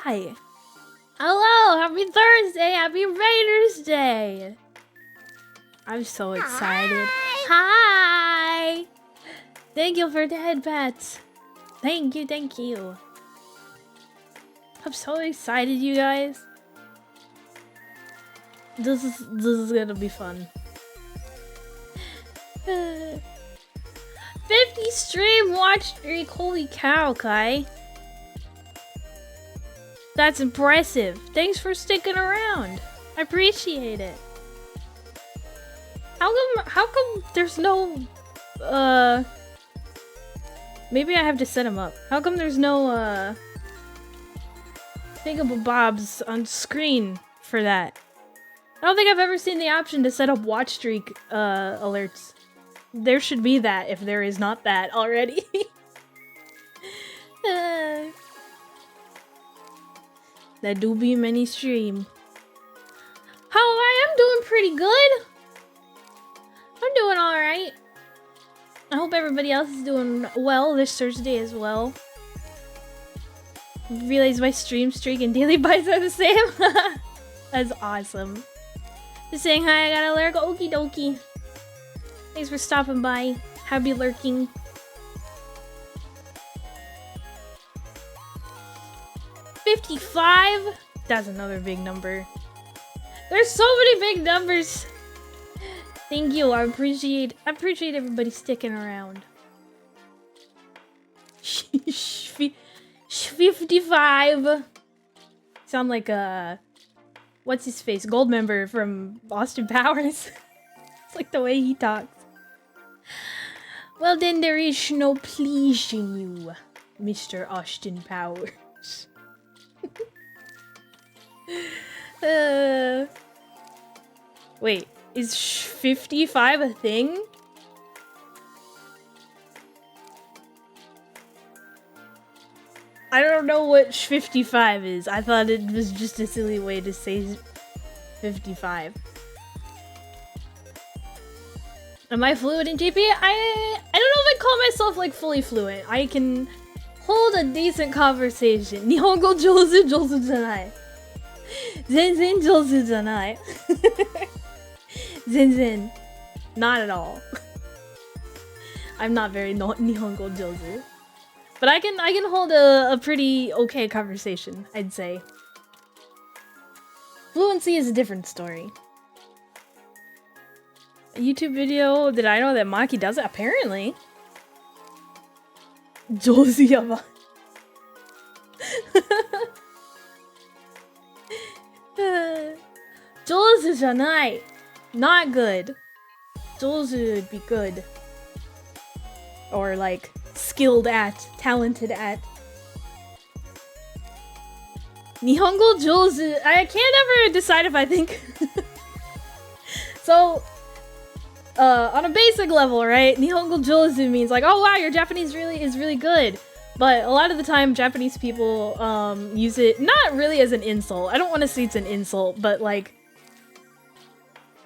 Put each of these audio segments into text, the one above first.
Hi. Hello, happy Thursday, happy Raiders Day. I'm so excited. Hi. Thank you for the headbats. Thank you, thank you. I'm so excited, you guys. This is gonna be fun. 50 stream watch streak, holy cow, Kai. That's impressive. Thanks for sticking around. I appreciate it. How come there's no maybe I have to set him up. How come there's no thingamabobs on screen for that? I don't think I've ever seen the option to set up watch streak alerts. There should be that if there is not that already. That do be many stream. How I am doing pretty good. I'm doing alright. I hope everybody else is doing well this Thursday as well. Realize my stream streak and daily bites are the same. That's awesome. Just saying hi, I got a lurk. Okie dokie. Thanks for stopping by. Happy lurking. $55? That's another big number. There's so many big numbers. Thank you. I appreciate everybody sticking around. 55. Sound like what's his face? Gold member from Austin Powers. It's like the way he talks. Well then, there is no pleasing you, Mr. Austin Powers. Wait, is 55 a thing? I don't know what 55 is. I thought it was just a silly way to say 55. Am I fluent in JP? I don't know if I call myself like fully fluent. I can hold a decent conversation. Nihongo jozu jozu janai. Zenzen jozu janai. Zenzen. Not at all. I'm not very Nihongo jozu. But I can hold a pretty okay conversation, I'd say. Fluency is a different story. A YouTube video, did I know that Maki does it? Apparently. Jozu yaba. Jozu janai. Not good. Jozu would be good. Or like skilled at, talented at. Nihongo jozu. I can't ever decide if I think. So, on a basic level, right? Nihongo jozu means like, oh wow, your Japanese is really good. But a lot of the time, Japanese people use it not really as an insult. I don't want to say it's an insult, but like,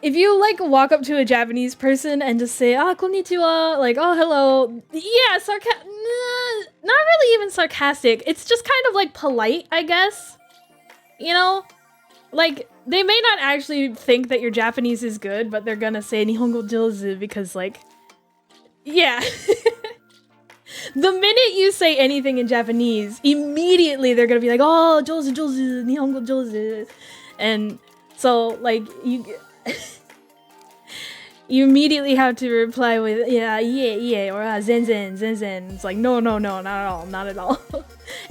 if you like walk up to a Japanese person and just say, ah, konnichiwa, like, oh, hello. Yeah, not really even sarcastic. It's just kind of like polite, I guess. You know? Like, they may not actually think that your Japanese is good, but they're gonna say Nihongo jozu because, like, yeah. The minute you say anything in Japanese, immediately they're gonna be like, oh, jozu, jozu, Nihongo jozu. And so, like, you immediately have to reply with, yeah, or zen. It's like, no, not at all.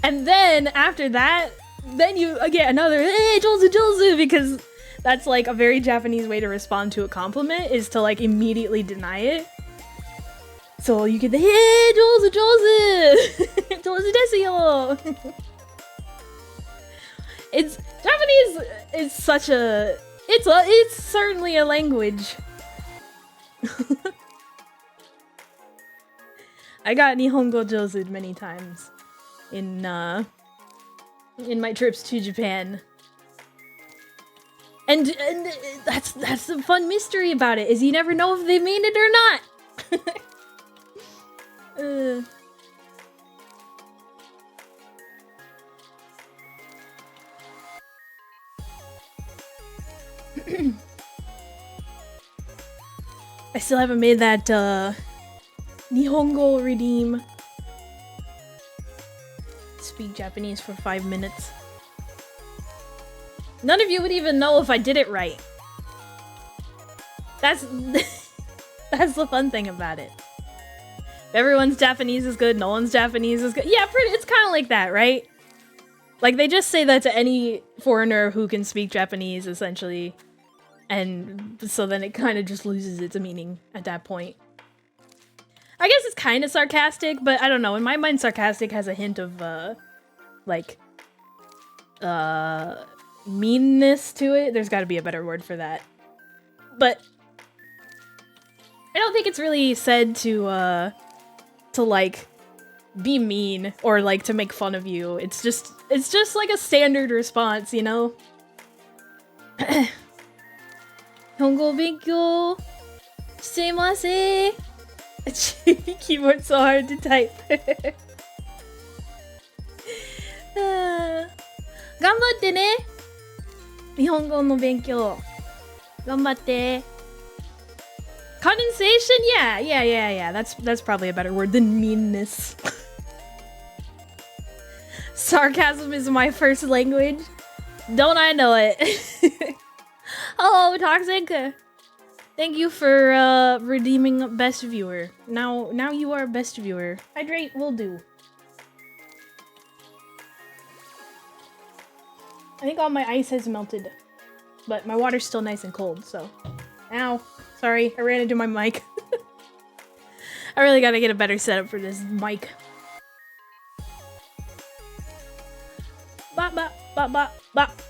And then, after that, then you get another, hey, jozu, because that's, like, a very Japanese way to respond to a compliment, is to, like, immediately deny it. So you get the, hey, jozu, jozu desu yo. Japanese is such a, it's certainly a language. I got Nihongo jozu many times in my trips to Japan. And that's the fun mystery about it, is you never know if they mean it or not. I still haven't made that Nihongo redeem. Speak Japanese for 5 minutes. None of you would even know if I did it right. That's that's the fun thing about it. If everyone's Japanese is good, no one's Japanese is good. Yeah, it's kind of like that, right? Like, they just say that to any foreigner who can speak Japanese, essentially. And so then it kind of just loses its meaning at that point. I guess it's kind of sarcastic, but I don't know. In my mind, sarcastic has a hint of, meanness to it. There's got to be a better word for that. But I don't think it's really said to like, be mean or, like, to make fun of you. It's just like a standard response, you know? Hongo benkyou shitemasen. Keyboard so hard to type. Ganbatte ne. Nihongo no benkyou. Ganbatte. Condensation? Yeah. That's probably a better word than meanness. Sarcasm is my first language. Don't I know it? Oh, Toxic. Thank you for redeeming best viewer. Now you are best viewer. Hydrate will do. I think all my ice has melted, but my water's still nice and cold, so. Ow. Sorry, I ran into my mic. I really gotta get a better setup for this mic. Bop, bop, bop, bop, bop.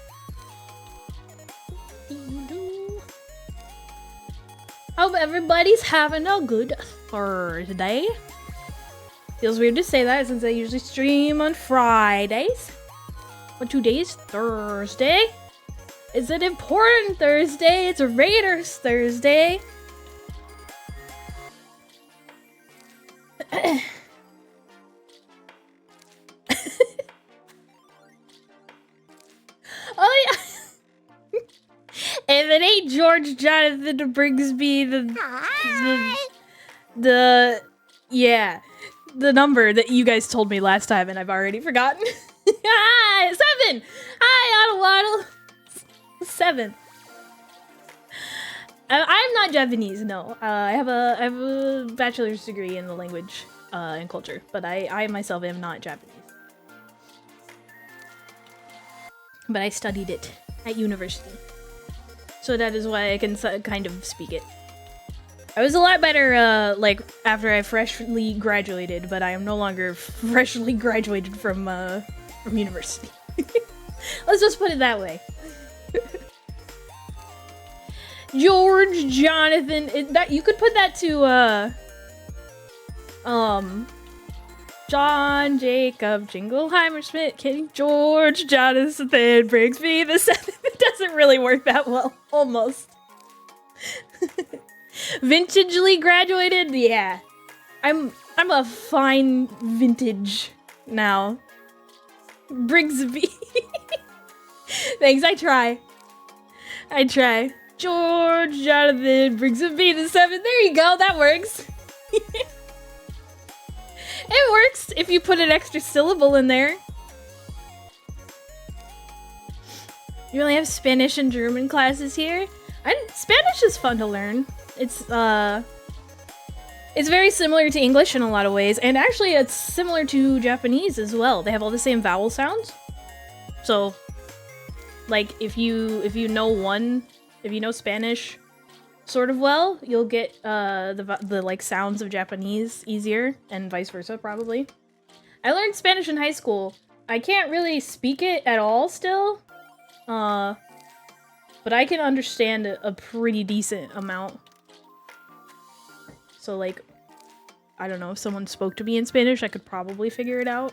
Hope everybody's having a good Thursday. Feels weird to say that since I usually stream on Fridays. But today's Thursday. It's an important Thursday. It's a Raiders Thursday. Oh yeah. If it ain't George Jonathan Brigsby, the number that you guys told me last time and I've already forgotten. 7! Hi, Ottawaddle. 7. I'm not Japanese, no. I have a bachelor's degree in the language and culture, but I myself am not Japanese. But I studied it at university. So that is why I can kind of speak it. I was a lot better, like, after I freshly graduated, but I am no longer freshly graduated from university. Let's just put it that way. George Jonathan, that you could put that to, John Jacob Jingleheimer Smith King George Jonathan brings me the 7th. It doesn't really work that well. Almost. Vintagely graduated? Yeah. I'm a fine vintage now. Brigsby. Thanks, I try. George Jonathan Brigsby the 7th. There you go, that works. It works if you put an extra syllable in there. You only have Spanish and German classes here? Spanish is fun to learn. It's very similar to English in a lot of ways, and actually it's similar to Japanese as well. They have all the same vowel sounds. So, like, if you know Spanish sort of well, you'll get the like sounds of Japanese easier, and vice versa probably. I learned Spanish in high school. I can't really speak it at all still, but I can understand a pretty decent amount. So like, I don't know, if someone spoke to me in Spanish, I could probably figure it out.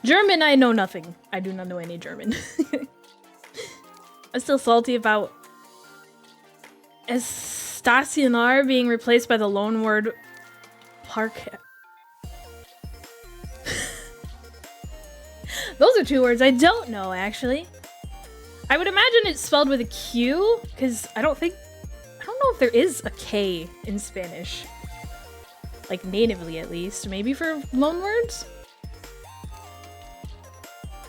German, I know nothing. I do not know any German. I'm still salty about stacionar being replaced by the loan word park. Those are 2 words I don't know, actually. I would imagine it's spelled with a Q, because I don't know if there is a K in Spanish. Like, natively, at least. Maybe for loanwords?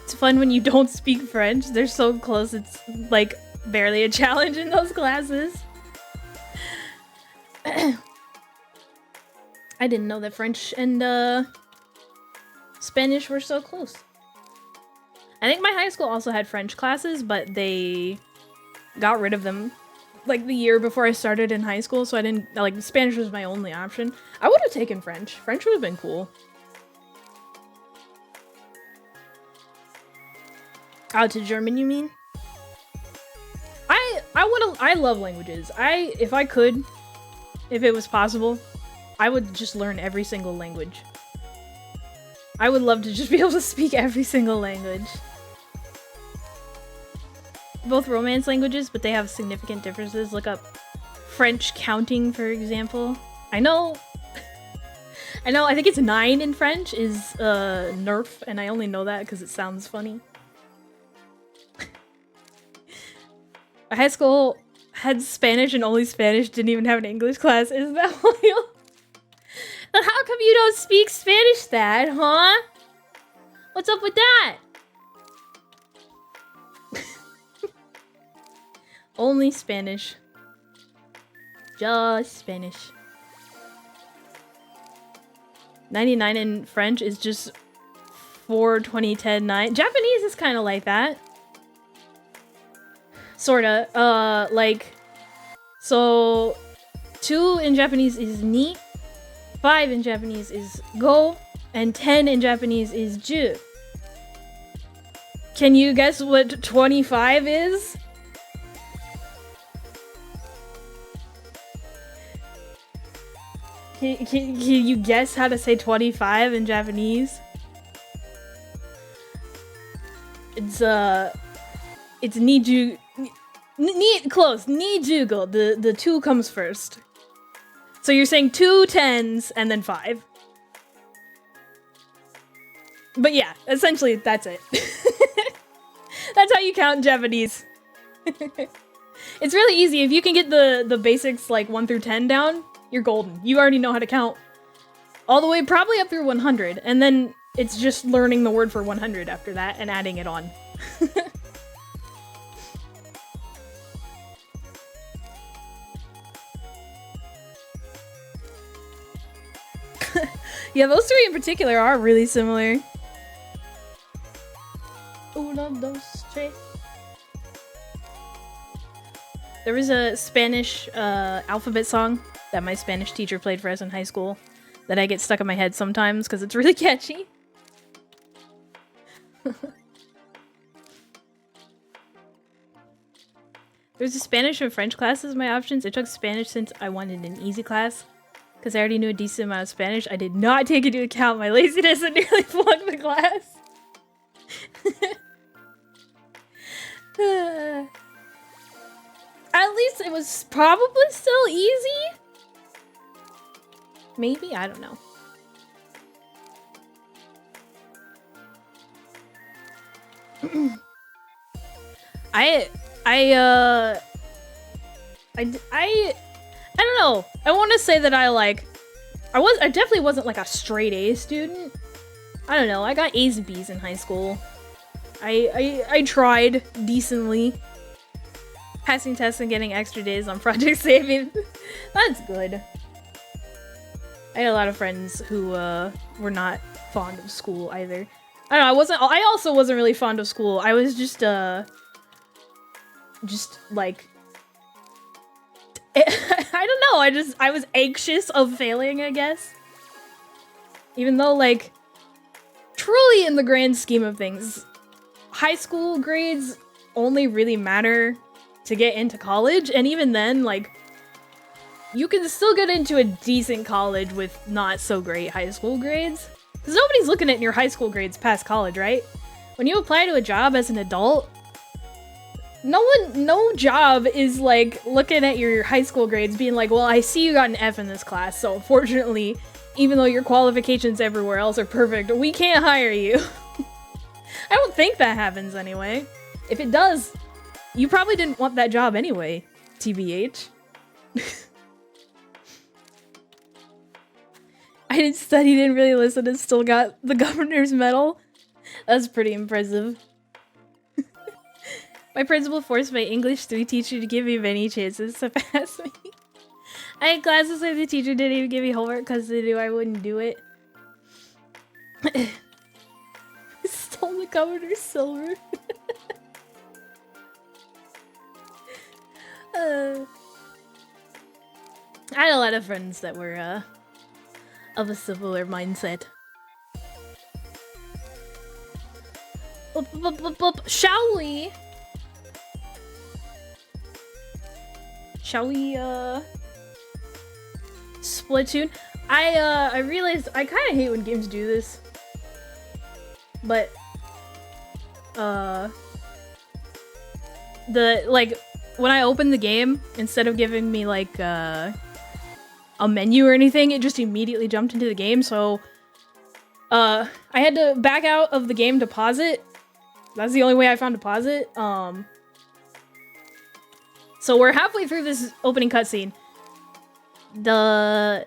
It's fun when you don't speak French. They're so close, it's, like, barely a challenge in those classes. I didn't know that French and, Spanish were so close. I think my high school also had French classes, but they got rid of them like the year before I started in high school, so I didn't, like, Spanish was my only option. I would have taken French. French would have been cool. Out to German, you mean? I love languages. If I could, if it was possible, I would just learn every single language. I would love to just be able to speak every single language. Both Romance languages, but they have significant differences. Look up French counting, for example. I know, I think it's 9 in French is nerf, and I only know that because it sounds funny. My high school had Spanish and only Spanish, didn't even have an English class. Isn't that wild? How come you don't speak Spanish, Thad, huh? What's up with that? Only Spanish. Just Spanish. 99 in French is just 4, 20, 10, 9. Japanese is kind of like that. Sorta. Like, so 2 in Japanese is ni, 5 in Japanese is go, and 10 in Japanese is ju. Can you guess what 25 is? Can you guess how to say 25 in Japanese? It's niju. Close. Nijugo. The 2 comes first. So you're saying 2 10s and then 5. But yeah, essentially that's it. That's how you count in Japanese. It's really easy. If you can get the basics like 1 through 10 down, you're golden. You already know how to count all the way probably up through 100, and then it's just learning the word for 100 after that and adding it on. Yeah, those 3 in particular are really similar. Uno, dos, tres. There was a Spanish alphabet song that my Spanish teacher played for us in high school that I get stuck in my head sometimes because it's really catchy. There's a Spanish and French classes my options. I took Spanish since I wanted an easy class because I already knew a decent amount of Spanish. I did not take into account my laziness and nearly flunked the class. At least it was probably still easy. Maybe? I don't know. I don't know. I want to say that I definitely wasn't like a straight A student. I don't know. I got A's and B's in high school. I tried decently. Passing tests and getting extra days on project saving. That's good. I had a lot of friends who were not fond of school either. I don't know, I also wasn't really fond of school. I was just like I don't know, I was anxious of failing, I guess. Even though, like, truly in the grand scheme of things, high school grades only really matter to get into college, and even then, like, you can still get into a decent college with not so great high school grades. Because nobody's looking at your high school grades past college, right? When you apply to a job as an adult, no job is like looking at your high school grades being like, well, I see you got an F in this class, so unfortunately, even though your qualifications everywhere else are perfect, we can't hire you. I don't think that happens anyway. If it does, You probably didn't want that job anyway, TBH. I didn't study, didn't really listen, and still got the governor's medal. That's pretty impressive. My principal forced my English 3 teacher to give me many chances to pass me. I had classes where the teacher didn't even give me homework because they knew I wouldn't do it. Stole the governor's silver. I had a lot of friends that were of a similar mindset. Shall we? Shall we Splatoon? I realized I kind of hate when games do this. But when I opened the game, instead of giving me like a menu or anything, it just immediately jumped into the game. So I had to back out of the game to pause it. That's the only way I found to pause it. So we're halfway through this opening cutscene. The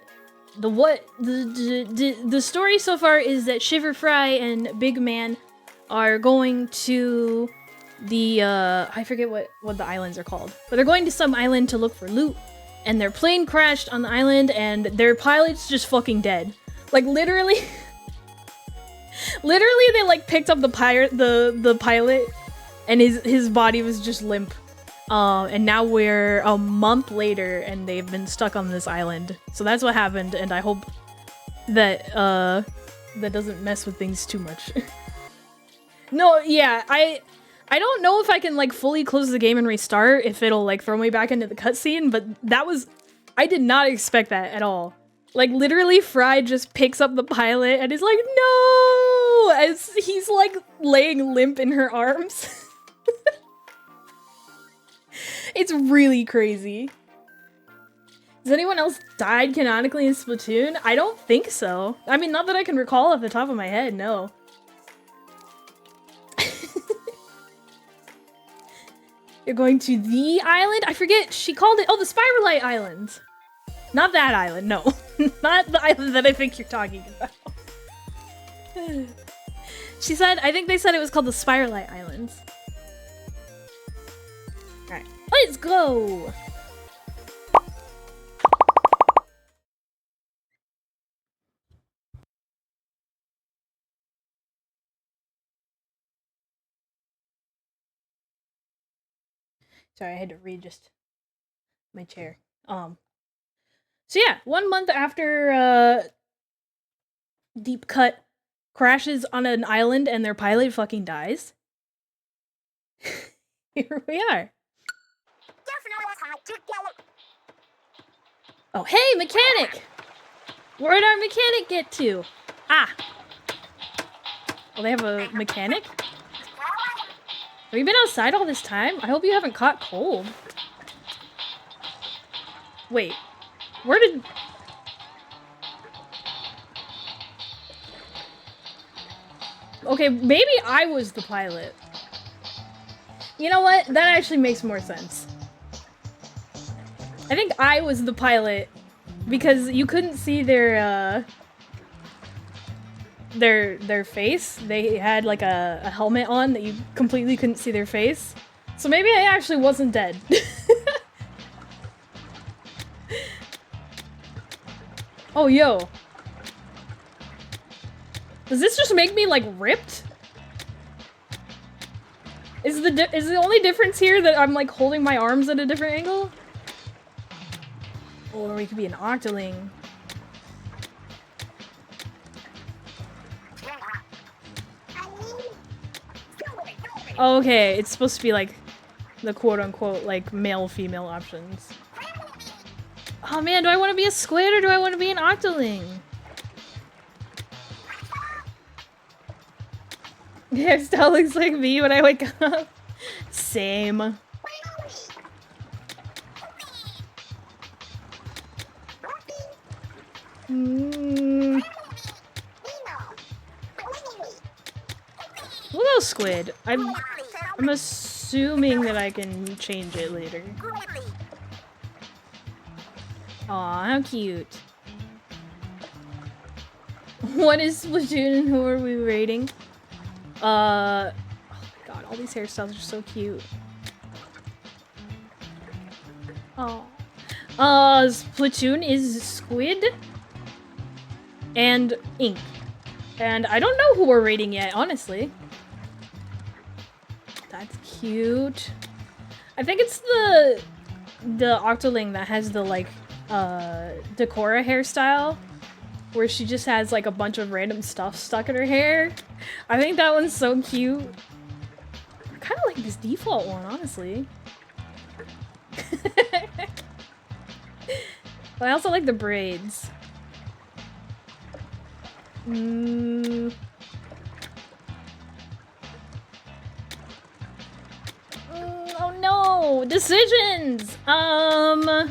story so far is that Shiver Fry and Big Man are going to the I forget what the islands are called, but they're going to some island to look for loot, and their plane crashed on the island and their pilot's just fucking dead. Like literally they like picked up the pilot and his body was just limp. And now we're a month later and they've been stuck on this island. So that's what happened, and I hope that that doesn't mess with things too much. No, yeah, I don't know if I can like fully close the game and restart, if it'll like throw me back into the cutscene, but I did not expect that at all. Like literally Fry just picks up the pilot and is like, no! As he's like laying limp in her arms. It's really crazy. Has anyone else died canonically in Splatoon? I don't think so. I mean, not that I can recall off the top of my head, no. You're going to the island? I forget, she called it, oh, the Spiralite Island. Not that island, no. Not the island that I think you're talking about. She said, I think they said it was called the Spiralite Islands. Alright, let's go! Sorry, I had to readjust my chair. So yeah, 1 month after Deep Cut crashes on an island and their pilot fucking dies. Here we are. Oh, hey, mechanic! Where'd our mechanic get to? Ah. Well, they have a mechanic? Have you been outside all this time? I hope you haven't caught cold. Wait. Where did... Okay, maybe I was the pilot. You know what? That actually makes more sense. I think I was the pilot because you couldn't see their face. They had like a helmet on that you completely couldn't see their face. So maybe I actually wasn't dead. Oh, yo. Does this just make me like ripped? Is the only difference here that I'm like holding my arms at a different angle? Or we could be an octoling. Okay, it's supposed to be like the quote-unquote like male-female options. Oh man, do I want to be a squid or do I want to be an octoling? Your hairstyle looks like me when I wake up. Same. We'll go squid. I'm assuming that I can change it later. Aw, how cute. What is Splatoon and who are we rating? Oh my god, all these hairstyles are so cute. Oh. Splatoon is Squid and Ink. And I don't know who we're rating yet, honestly. That's cute. I think it's the Octoling that has the, like, Decora hairstyle. Where she just has, like, a bunch of random stuff stuck in her hair. I think that one's so cute. I kind of like this default one, honestly. But I also like the braids. Oh no! Decisions! We'll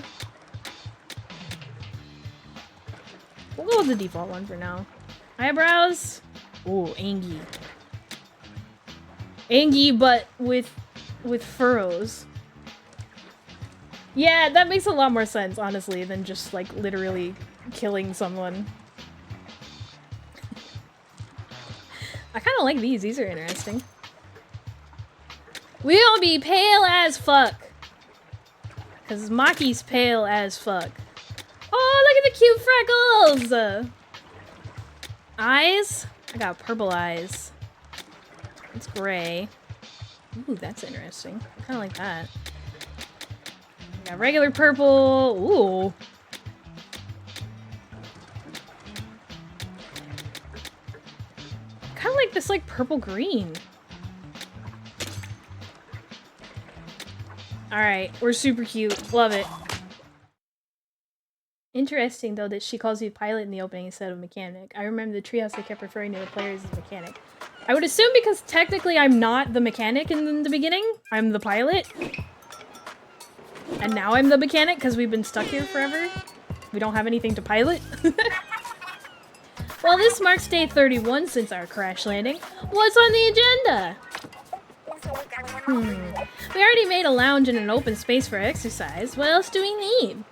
go with the default one for now. Eyebrows? Ooh, Angie. Angie, but with furrows. Yeah, that makes a lot more sense, honestly, than just, like, literally killing someone. I kind of like these. These are interesting. We'll be pale as fuck. Because Maki's pale as fuck. Oh, look at the cute freckles! Eyes? I got purple eyes. It's gray. Ooh, that's interesting. I kind of like that. I got regular purple. Ooh. Kind of like this, like, purple-green. Alright, we're super cute. Love it. Interesting, though, that she calls you pilot in the opening instead of mechanic. I remember the treehouse they kept referring to the players as mechanic. I would assume because technically I'm not the mechanic in the beginning. I'm the pilot. And now I'm the mechanic because we've been stuck here forever. We don't have anything to pilot. Well, this marks day 31 since our crash landing. What's on the agenda? We already made a lounge and an open space for exercise. What else do we need?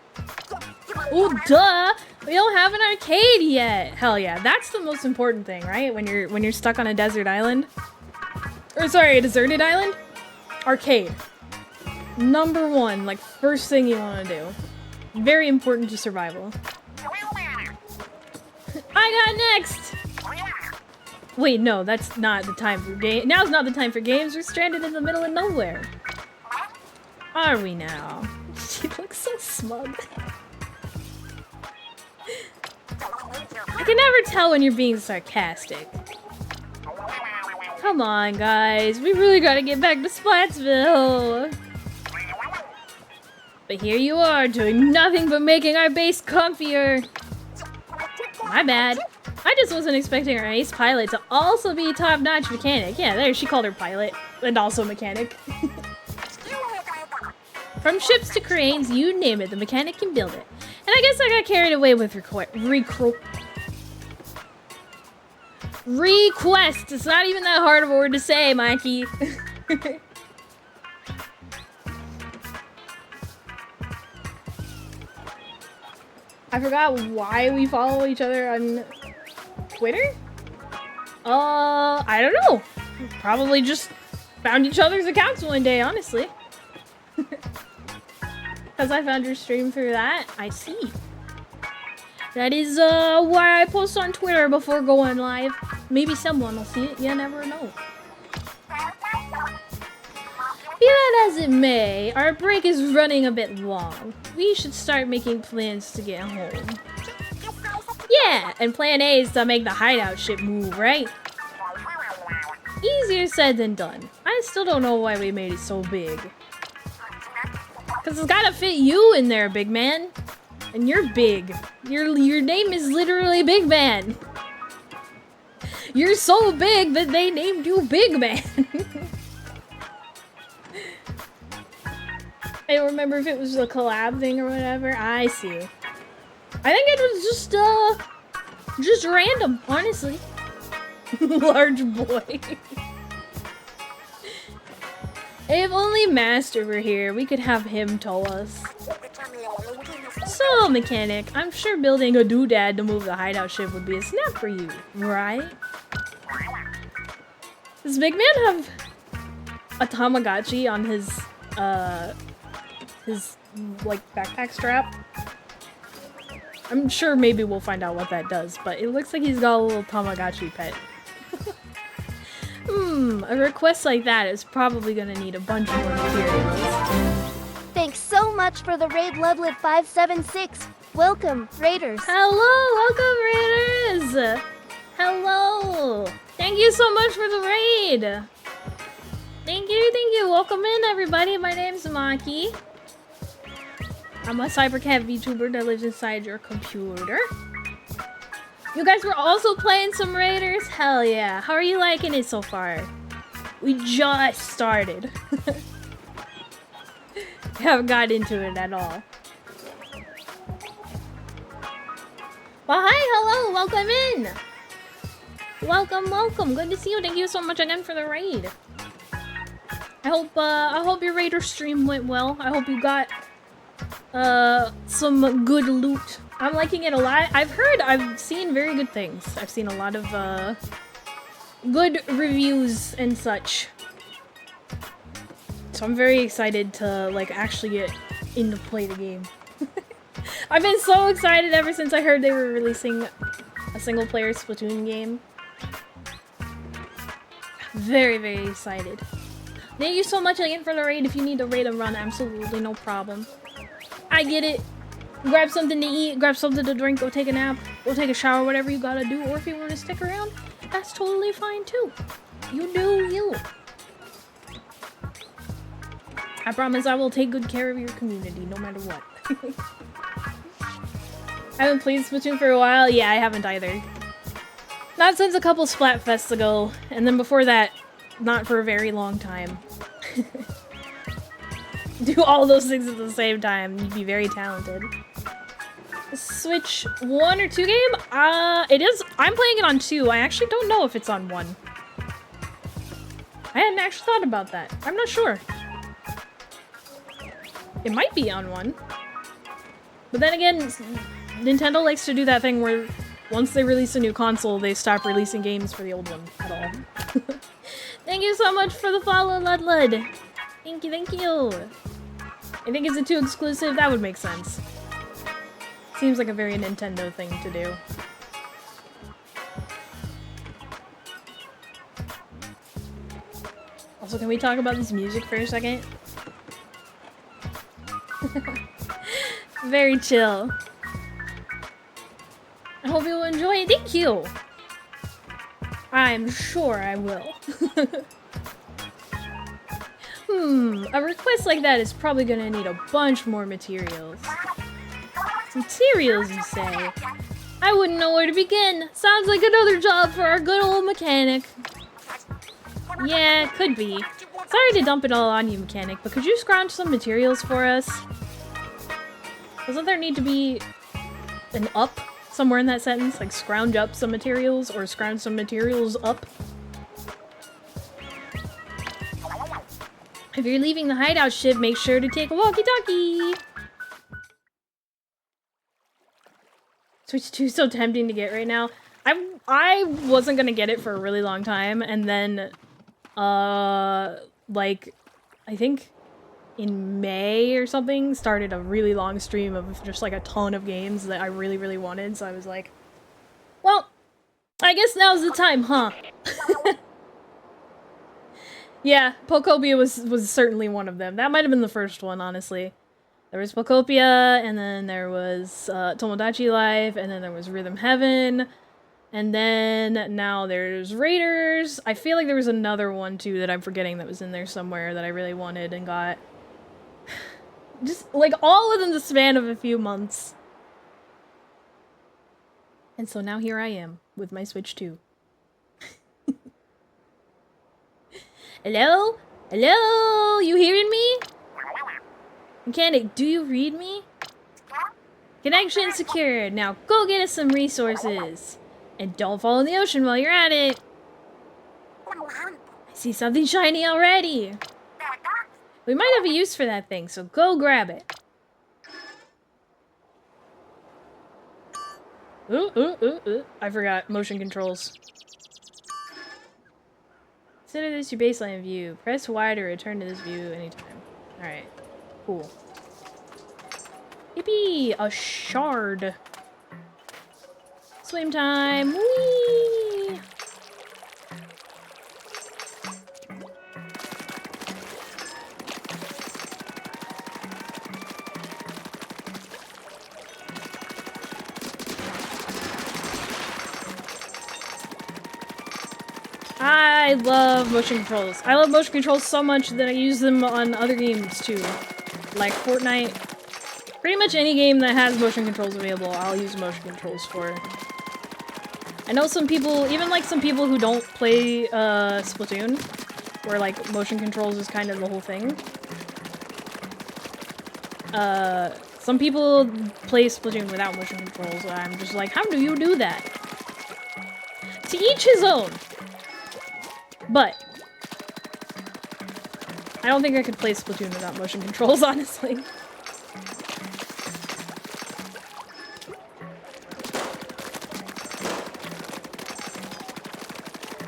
Oh, duh! We don't have an arcade yet! Hell yeah, that's the most important thing, right? When you're stuck on a desert island? Or sorry, a deserted island? Arcade. Number one, like, first thing you want to do. Very important to survival. I got next! Wait, no, that's not the time for game. Now's not the time for games. We're stranded in the middle of nowhere. Are we now? She looks so smug. I can never tell when you're being sarcastic. Come on, guys. We really gotta get back to Splatsville. But here you are, doing nothing but making our base comfier. My bad. I just wasn't expecting our ace pilot to also be top-notch mechanic. Yeah, there, she called her pilot. And also mechanic. From ships to cranes, you name it, the mechanic can build it. And I guess I got carried away with request. It's not even that hard of a word to say, Mikey. I forgot why we follow each other on Twitter? I don't know. Probably just found each other's accounts one day, honestly. Because I found your stream through that. I see. That is, why I post on Twitter before going live. Maybe someone will see it. You never know. Be that as it may, our break is running a bit long. We should start making plans to get home. Yeah, and plan A is to make the hideout ship move, right? Easier said than done. I still don't know why we made it so big. Because it's gotta fit you in there, big man. And you're big. Your name is literally Big Man. You're so big that they named you Big Man. I don't remember if it was a collab thing or whatever. I see. I think it was just random, honestly. Large boy. If only Master were here, we could have him tow us. So, mechanic, I'm sure building a doodad to move the hideout ship would be a snap for you, right? Does Big Man have a Tamagotchi on his like backpack strap? I'm sure maybe we'll find out what that does, but it looks like he's got a little Tamagotchi pet. A request like that is probably gonna need a bunch more materials. Thanks so much for the raid, Lovelit576. Welcome, raiders. Hello, welcome, raiders. Hello. Thank you so much for the raid. Thank you. Welcome in, everybody. My name's Maki. I'm a cybercat VTuber that lives inside your computer. You guys were also playing some raiders? Hell yeah. How are you liking it so far? We just started. Haven't got into it at all. Well, hi, hello, welcome in. Welcome. Good to see you. Thank you so much again for the raid. I hope your raider stream went well. I hope you got some good loot. I'm liking it a lot. I've seen very good things. I've seen a lot of good reviews and such. So I'm very excited to like actually get in to play the game. I've been so excited ever since I heard they were releasing a single player Splatoon game. Very excited. Thank you so much again for the raid. If you need a raid and run, absolutely no problem. I get it. Grab something to eat, grab something to drink, go take a nap, go take a shower, whatever you gotta do. Or if you want to stick around, that's totally fine too. You do you. I promise I will take good care of your community, no matter what. I haven't played Splatoon for a while. Yeah, I haven't either. Not since a couple Splatfests ago, and then before that, not for a very long time. Do all those things at the same time, you'd be very talented. Switch 1 or 2 game? It is. I'm playing it on 2. I actually don't know if it's on 1. I hadn't actually thought about that. I'm not sure. It might be on 1. But then again, Nintendo likes to do that thing where once they release a new console, they stop releasing games for the old one at all. Thank you so much for the follow, Ludlud. Thank you. I think it's a 2 exclusive. That would make sense. Seems like a very Nintendo thing to do. Also, can we talk about this music for a second? Very chill. I hope you'll enjoy it. Thank you! I'm sure I will. A request like that is probably gonna need a bunch more materials. Materials, you say? I wouldn't know where to begin. Sounds like another job for our good old mechanic. Yeah, could be. Sorry to dump it all on you, mechanic, but could you scrounge some materials for us? Doesn't there need to be an up somewhere in that sentence? Like scrounge up some materials or scrounge some materials up? If you're leaving the hideout ship, make sure to take a walkie-talkie! Switch 2 is so tempting to get right now. I wasn't gonna get it for a really long time, and then, like, I think in May or something, started a really long stream of just like a ton of games that I really wanted, so I was like, well, I guess now's the time, huh? Yeah, Pokopia was certainly one of them. That might have been the first one, honestly. There was Pokopia, and then there was Tomodachi Life, and then there was Rhythm Heaven, and then now there's Raiders. I feel like there was another one too that I'm forgetting that was in there somewhere that I really wanted and got. Just like all within the span of a few months. And so now here I am with my Switch 2. Hello? Hello? You hearing me? Mechanic, do you read me? Connection secured. Now go get us some resources. And don't fall in the ocean while you're at it. I see something shiny already. We might have a use for that thing, so go grab it. Ooh. I forgot. Motion controls. Consider this your baseline view. Press Y to return to this view anytime. Alright. Cool. Yippee! A shard. Swim time! Whee! I love motion controls. I love motion controls so much that I use them on other games too. Like Fortnite. Pretty much any game that has motion controls available, I'll use motion controls for. I know some people, even like some people who don't play Splatoon, where like motion controls is kind of the whole thing. Some people play Splatoon without motion controls, and I'm just like, how do you do that? To each his own. But I don't think I could play Splatoon without motion controls, honestly.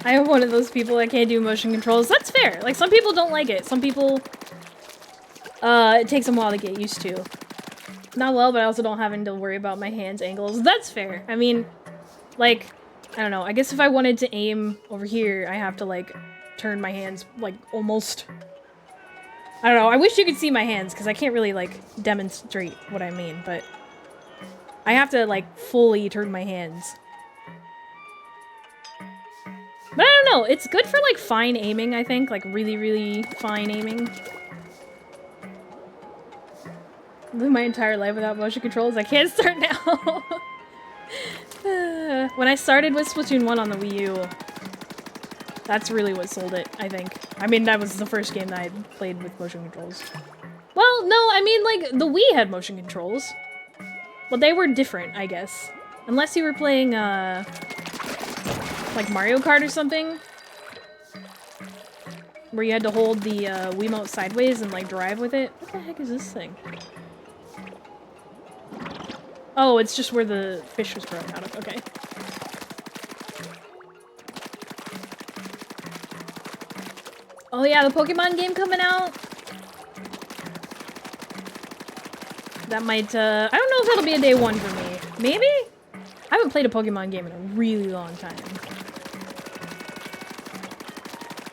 I am one of those people that can't do motion controls. That's fair. Like, some people don't like it. Some people, it takes them a while to get used to. Not well, but I also don't having to worry about my hands' angles. That's fair. I mean, like, I don't know. I guess if I wanted to aim over here, I have to, like, turn my hands, like, almost. I don't know. I wish you could see my hands, because I can't really, like, demonstrate what I mean, but I have to, like, fully turn my hands. But I don't know. It's good for, like, fine aiming, I think. Like, really, really fine aiming. Live my entire life without motion controls. I can't start now. When I started with Splatoon 1 on the Wii U, that's really what sold it, I think. I mean, that was the first game that I played with motion controls. Well, no, I mean, like, the Wii had motion controls. But they were different, I guess. Unless you were playing, like Mario Kart or something. Where you had to hold the, Wiimote sideways and, like, drive with it. What the heck is this thing? Oh, it's just where the fish was growing out of. Okay. Oh yeah, the Pokemon game coming out. That might, I don't know if that'll be a day one for me. Maybe? I haven't played a Pokemon game in a really long time.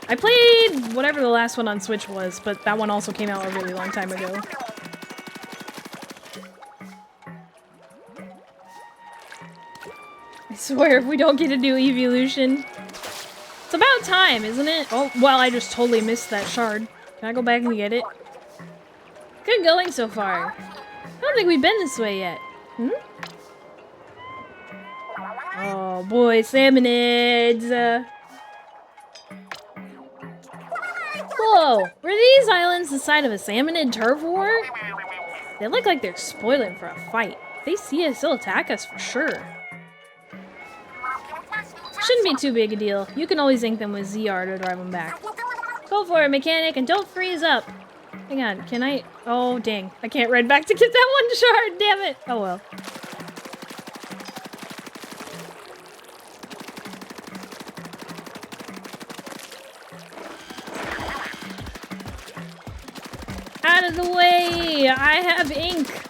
I played whatever the last one on Switch was, but that one also came out a really long time ago. I swear, if we don't get a new evolution. It's about time, isn't it? Oh, well, I just totally missed that shard. Can I go back and get it? Good going so far. I don't think we've been this way yet. Hmm? Oh boy, Salmonids! Whoa! Were these islands the site of a Salmonid turf war? They look like they're spoiling for a fight. If they see us, they'll attack us for sure. Shouldn't be too big a deal. You can always ink them with ZR to drive them back. Go for it, mechanic, and don't freeze up. Hang on, can I? Oh, dang. I can't run back to get that one shard, damn it. Oh well. Out of the way! I have ink!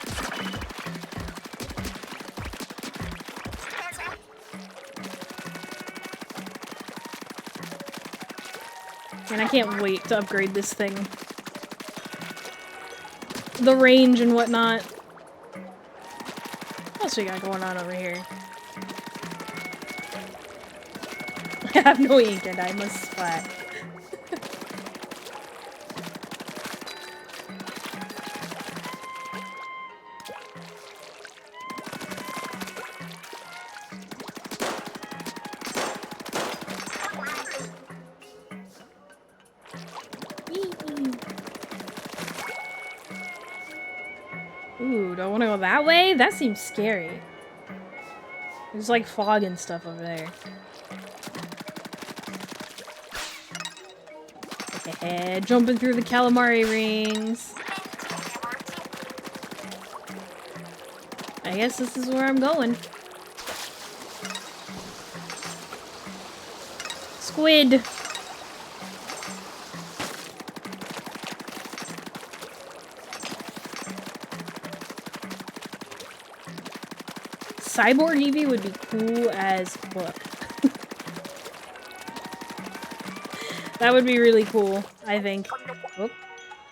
And I can't wait to upgrade this thing. The range and whatnot. What else we got going on over here? I have no ink and I must splat. Ooh, do I want to go that way? That seems scary. There's like fog and stuff over there. Jumping through the calamari rings. I guess this is where I'm going. Squid. Cyborg Eevee would be cool as fuck. That would be really cool, I think. Oh.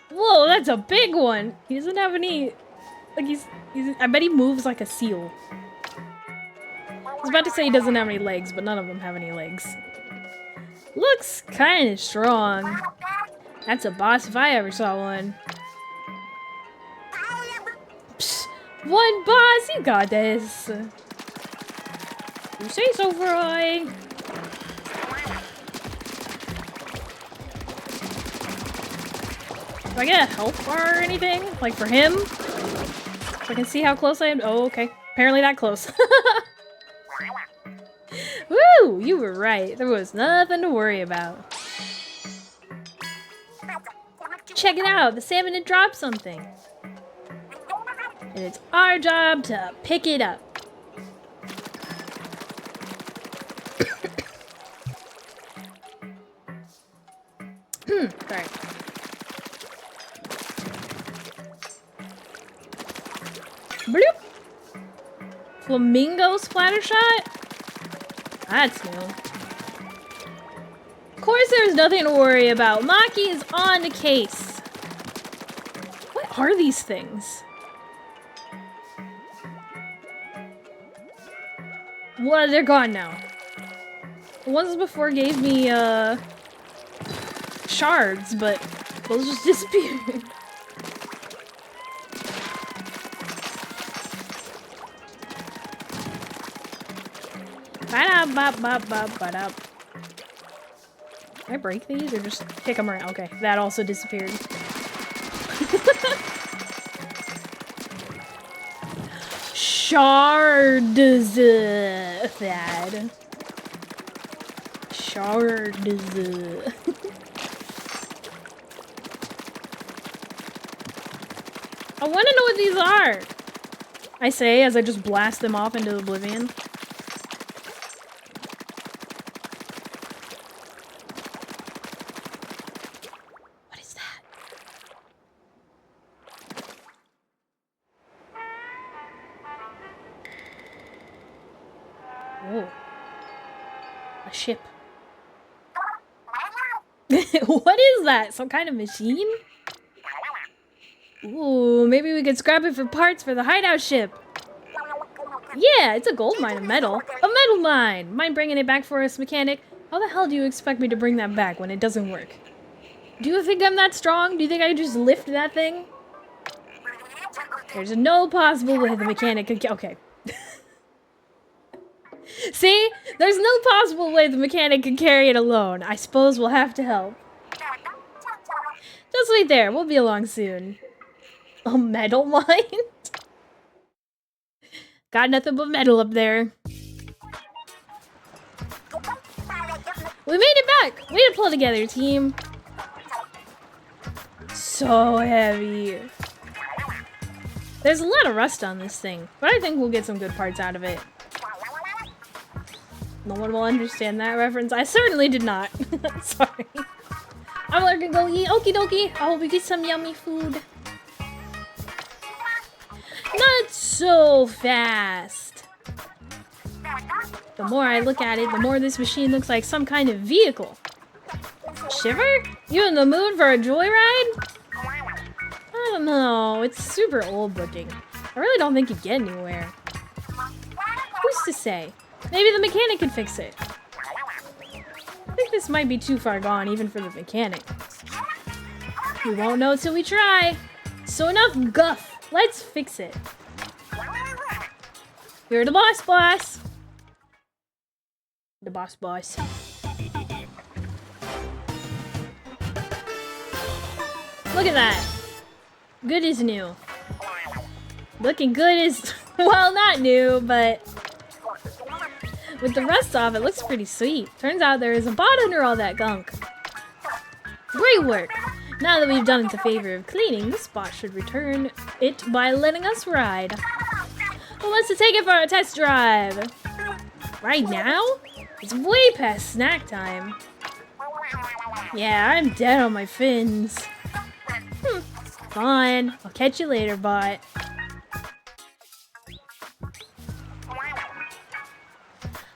Whoa, that's a big one! He doesn't have any... Like, he's... I bet he moves like a seal. I was about to say he doesn't have any legs, but none of them have any legs. Looks kind of strong. That's a boss if I ever saw one. Psst, one boss, you got this. You say so, Fry. Do I get a health bar or anything? Like for him? So I can see how close I am. Oh, okay. Apparently that close. Woo! You were right. There was nothing to worry about. Check it out. The Salmonid dropped something. And it's our job to pick it up. Sorry. Bloop! Flamingo splatter shot? That's new. Of course there's nothing to worry about. Maki is on the case. What are these things? Well, they're gone now. The ones before gave me, shards, but those just disappeared. Can I break these or just kick them around? Okay, that also disappeared. Shards. Thad. Shards. I want to know what these are. I say as I just blast them off into oblivion. Oh. A ship. What is that? Some kind of machine? Ooh, maybe we could scrap it for parts for the hideout ship. Yeah, it's a gold mine of metal. A metal mine! Mind bringing it back for us, mechanic? How the hell do you expect me to bring that back when it doesn't work? Do you think I'm that strong? Do you think I can just lift that thing? There's no possible way the mechanic could... Okay. See? There's no possible way the mechanic can carry it alone. I suppose we'll have to help. Just wait there. We'll be along soon. A metal mine? Got nothing but metal up there. We made it back! Way to pull together, team. So heavy. There's a lot of rust on this thing, but I think we'll get some good parts out of it. No one will understand that reference. I certainly did not. Sorry. I'm gonna go eat. Okie dokie. I hope we get some yummy food. Not so fast. The more I look at it, the more this machine looks like some kind of vehicle. Shiver? You in the mood for a joyride? I don't know. It's super old looking. I really don't think you'd get anywhere. Who's to say? Maybe the mechanic could fix it. I think this might be too far gone even for the mechanic. We won't know till we try. So enough guff. Let's fix it. You're the boss, boss. The boss, boss. Look at that. Good as new. Looking good as... Well, not new, but... With the rust off, it looks pretty sweet. Turns out there is a bot under all that gunk. Great work! Now that we've done it the favor of cleaning, this spot should return it by letting us ride. Who wants to take it for a test drive? Right now? It's way past snack time. Yeah, I'm dead on my fins. Fine. I'll catch you later, bot.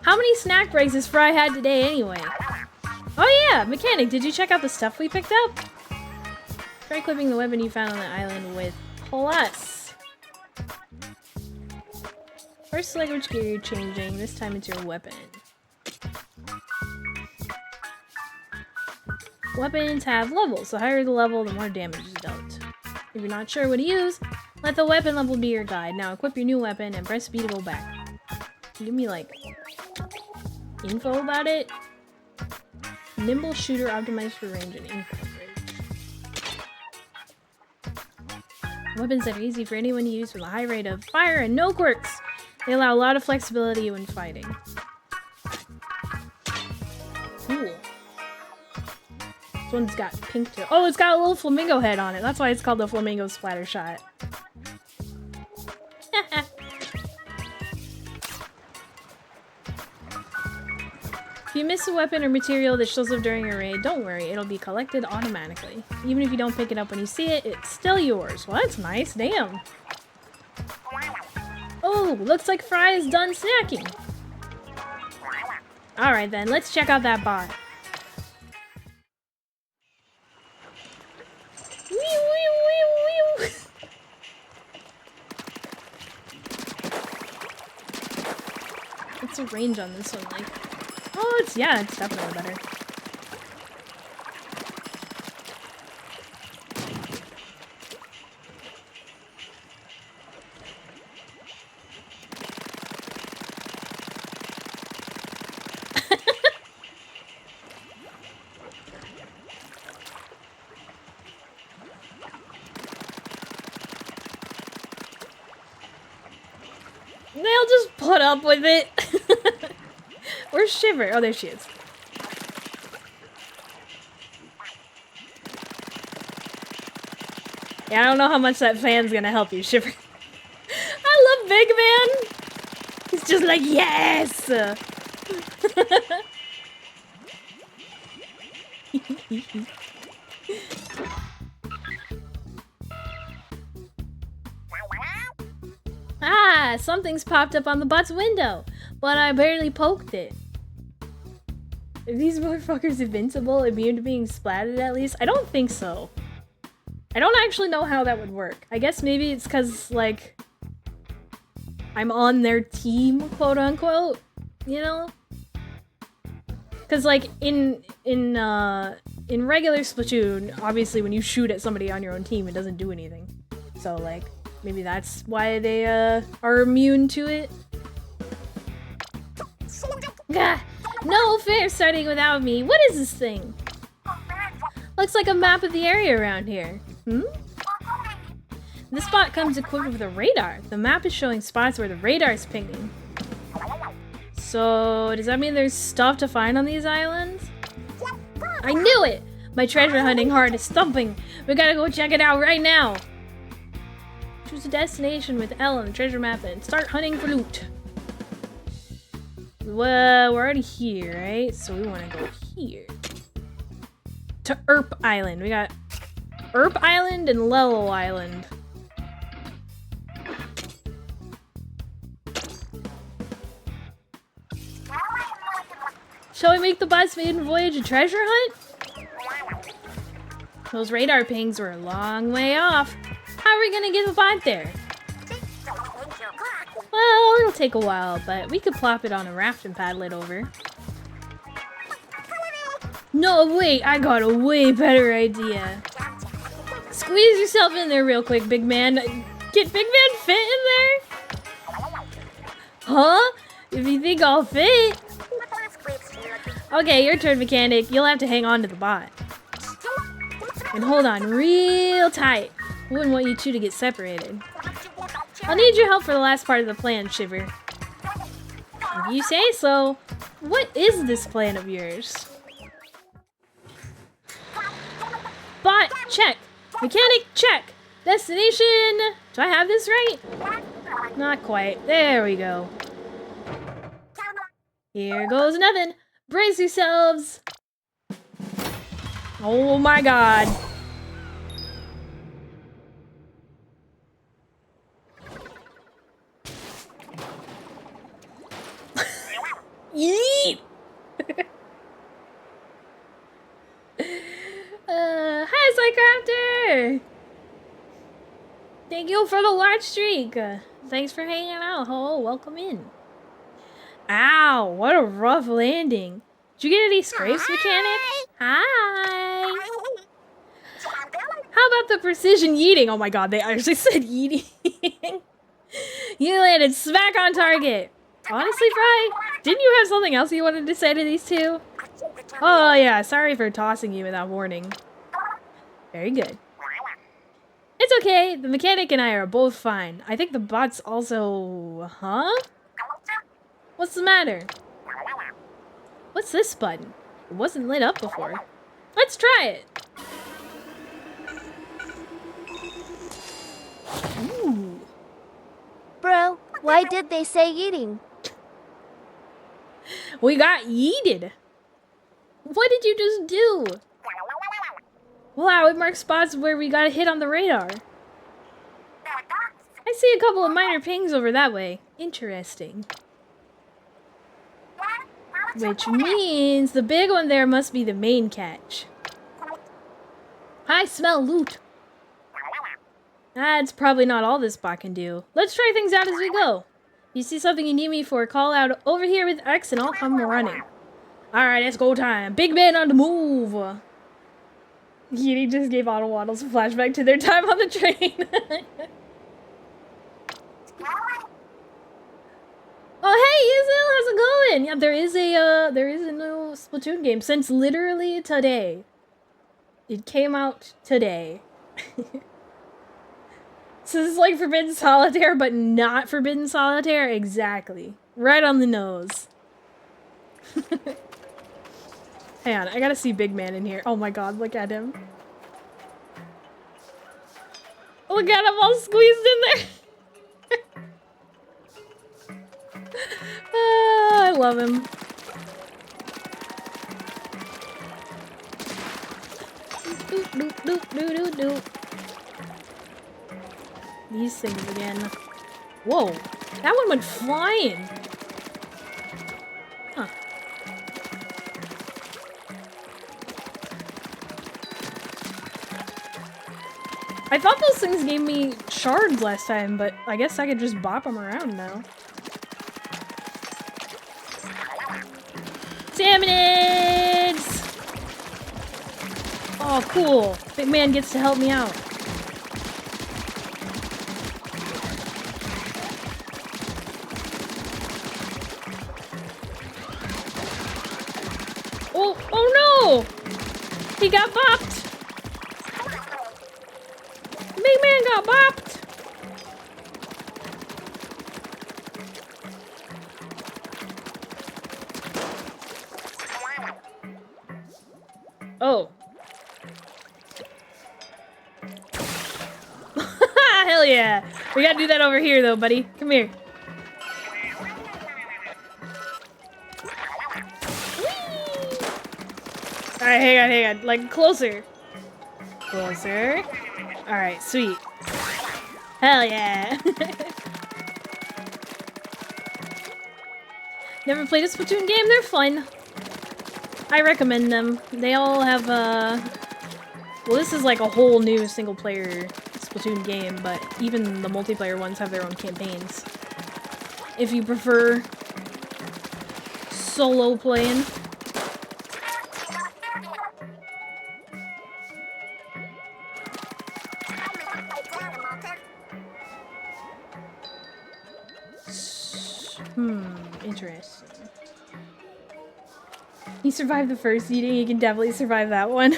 How many snack breaks has Fry had today anyway? Oh yeah, Mechanic, did you check out the stuff we picked up? Try equipping the weapon you found on the island with plus. First select which gear you're changing. This time it's your weapon. Weapons have levels. The higher the level, the more damage is dealt. If you're not sure what to use, let the weapon level be your guide. Now equip your new weapon and press B to go back. Give me like info about it. Nimble shooter optimized for range and ink coverage. Weapons that are easy for anyone to use with a high rate of fire and no quirks. They allow a lot of flexibility when fighting. Cool. This one's got pink too. Oh, it's got a little flamingo head on it. That's why it's called the flamingo splatter shot. If you miss a weapon or material that shows up during a raid, don't worry, it'll be collected automatically. Even if you don't pick it up when you see it, it's still yours. Well, that's nice, damn. Oh, looks like Fry is done snacking. Alright then, let's check out that bot. What's the range on this one like? Oh, it's definitely better. They'll just put up with it. Where's Shiver? Oh, there she is. Yeah, I don't know how much that fan's gonna help you, Shiver. I love Big Man. He's just like, yes! Ah, something's popped up on the bot's window, but I barely poked it. Are these motherfuckers invincible, immune to being splatted at least? I don't think so. I don't actually know how that would work. I guess maybe it's because, like, I'm on their team, quote unquote, you know? Because, like, in regular Splatoon, obviously when you shoot at somebody on your own team, it doesn't do anything. So, like, maybe that's why they are immune to it. Gah! No fair starting without me. What is this thing? Looks like a map of the area around here. This spot comes equipped with a radar. The map is showing spots where the radar is pinging. So, does that mean there's stuff to find on these islands? I knew it! My treasure hunting heart is thumping. We gotta go check it out right now. Choose a destination with L on the treasure map and start hunting for loot. Well, we're already here, right? So we want to go here. To Erp Island. We got Erp Island and Lello Island. Shall we make the bot's maiden voyage a treasure hunt? Those radar pings were a long way off. How are we gonna get the bot there? Well, it'll take a while, but we could plop it on a raft and paddle it over. No, wait, I got a way better idea. Squeeze yourself in there real quick, big man. Can Big Man fit in there? Huh? If you think I'll fit. Okay, your turn, Mechanic. You'll have to hang on to the bot. And hold on real tight. Wouldn't want you two to get separated. I'll need your help for the last part of the plan, Shiver. If you say so. What is this plan of yours? Bot, check. Mechanic, check. Destination. Do I have this right? Not quite. There we go. Here goes nothing. Brace yourselves. Oh my god. Yeet! Hi, Psycrafter! Thank you for the watch streak. Thanks for hanging out. Hello, welcome in. Ow, what a rough landing. Did you get any scrapes, mechanic? Hi! How about the precision yeeting? Oh my god, they actually said yeeting. You landed smack on target. Honestly, Fry, didn't you have something else you wanted to say to these two? Oh yeah, sorry for tossing you without warning. Very good. It's okay, the mechanic and I are both fine. I think the bot's also... Huh? What's the matter? What's this button? It wasn't lit up before. Let's try it! Ooh. Bro, why did they say eating? We got yeeted! What did you just do? Wow, it marks spots where we got a hit on the radar. I see a couple of minor pings over that way. Interesting. Which means the big one there must be the main catch. I smell loot. That's probably not all this bot can do. Let's try things out as we go. If you see something you need me for, call out over here with X and I'll come running. Alright, it's go time. Big man on the move. Yeti just gave Auto Waddles a flashback to their time on the train. Oh hey, Yuzil, how's it going? Yeah, there is a new Splatoon game since literally today. It came out today. So this is like Forbidden Solitaire, but not Forbidden Solitaire. Exactly. Right on the nose. Hang on, I gotta see Big Man in here. Oh my god, look at him. Look at him all squeezed in there. I love him. Doop, doop, doop, doop, doop, doop. These things again. Whoa, that one went flying. Huh. I thought those things gave me shards last time, but I guess I could just bop them around now. Salmonids! Oh, cool. Big man gets to help me out. Oh no! He got bopped! Big man got bopped! Oh. Hell yeah! We gotta do that over here though, buddy. Come here. Alright, hang on. Like, closer. Closer. Alright, sweet. Hell yeah! Never played a Splatoon game? They're fun. I recommend them. They all have, well, this is like a whole new single-player Splatoon game, but even the multiplayer ones have their own campaigns. If you prefer solo playing. Interesting. He survived the first eating, he can definitely survive that one.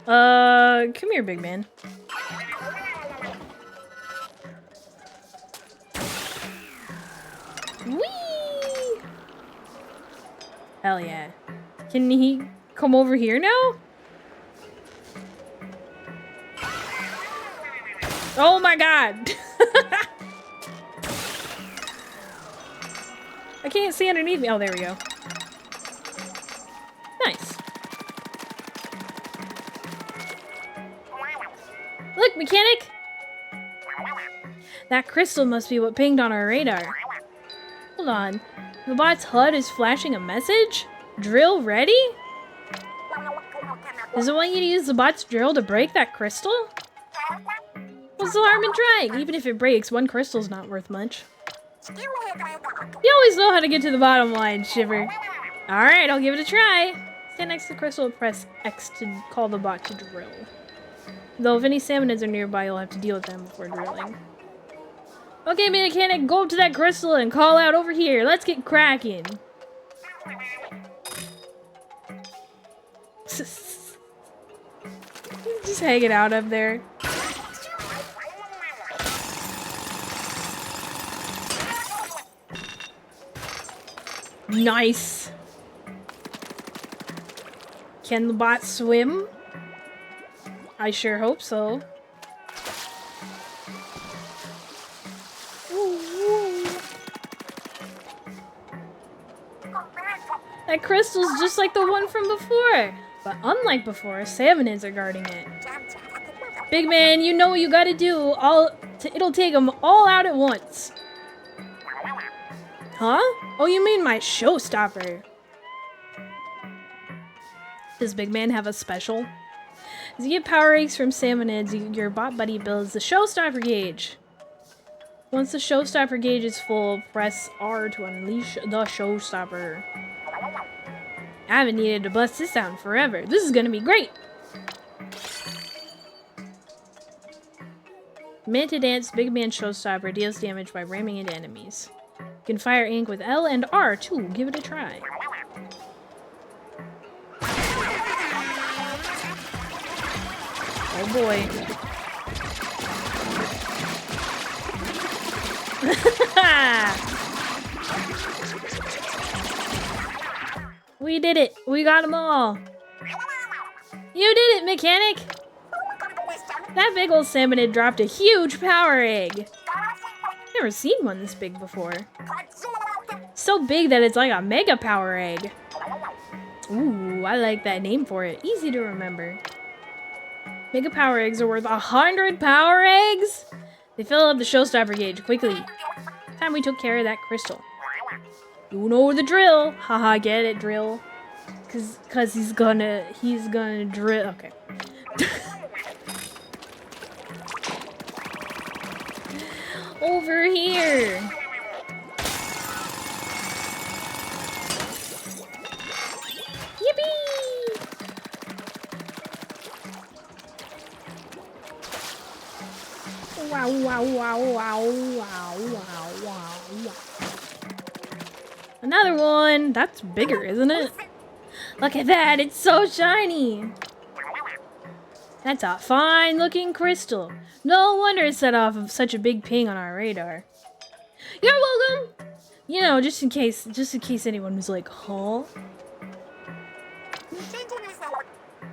Come here, big man. Whee! Hell yeah. Can he come over here now? Oh my god! I can't see underneath me. Oh, there we go. Nice. Look, mechanic! That crystal must be what pinged on our radar. Hold on. The bot's HUD is flashing a message? Drill ready? Does it want you to use the bot's drill to break that crystal? What's the harm in trying? Even if it breaks, one crystal's not worth much. You always know how to get to the bottom line, Shiver. Alright, I'll give it a try. Stand next to the crystal and press X to call the bot to drill. Though if any salmonids are nearby, you'll have to deal with them before drilling. Okay, mechanic, go up to that crystal and call out over here. Let's get cracking. Just hanging out up there. Nice. Can the bot swim? I sure hope so. That crystal's just like the one from before. But unlike before, salmonids are guarding it. Big man, you know what you gotta do. It'll take them all out at once. Huh? Oh, you mean my showstopper. Does Big Man have a special? As you get power eggs from salmonids, your bot buddy builds the showstopper gauge. Once the showstopper gauge is full, press R to unleash the showstopper. I haven't needed to bust this out in forever. This is gonna be great! Minute to dance, Big Man showstopper deals damage by ramming into enemies. You can fire ink with L and R too. Give it a try. Oh boy. We did it. We got them all. You did it, mechanic. That big old salmonid dropped a huge power egg. Never seen one this big before. So big that it's like a mega power egg. Ooh, I like that name for it. Easy to remember. Mega power eggs are worth 100 power eggs? They fill up the showstopper gauge quickly. Time we took care of that crystal. You know the drill. Haha, get it, drill. Cause he's gonna drill. Okay. Over here. Yippee! Wow, wow, wow, wow, wow, wow, wow. Another one. That's bigger, isn't it? Look at that. It's so shiny. That's a fine looking crystal. No wonder it set off such a big ping on our radar. You're welcome! You know, just in case anyone was like, huh?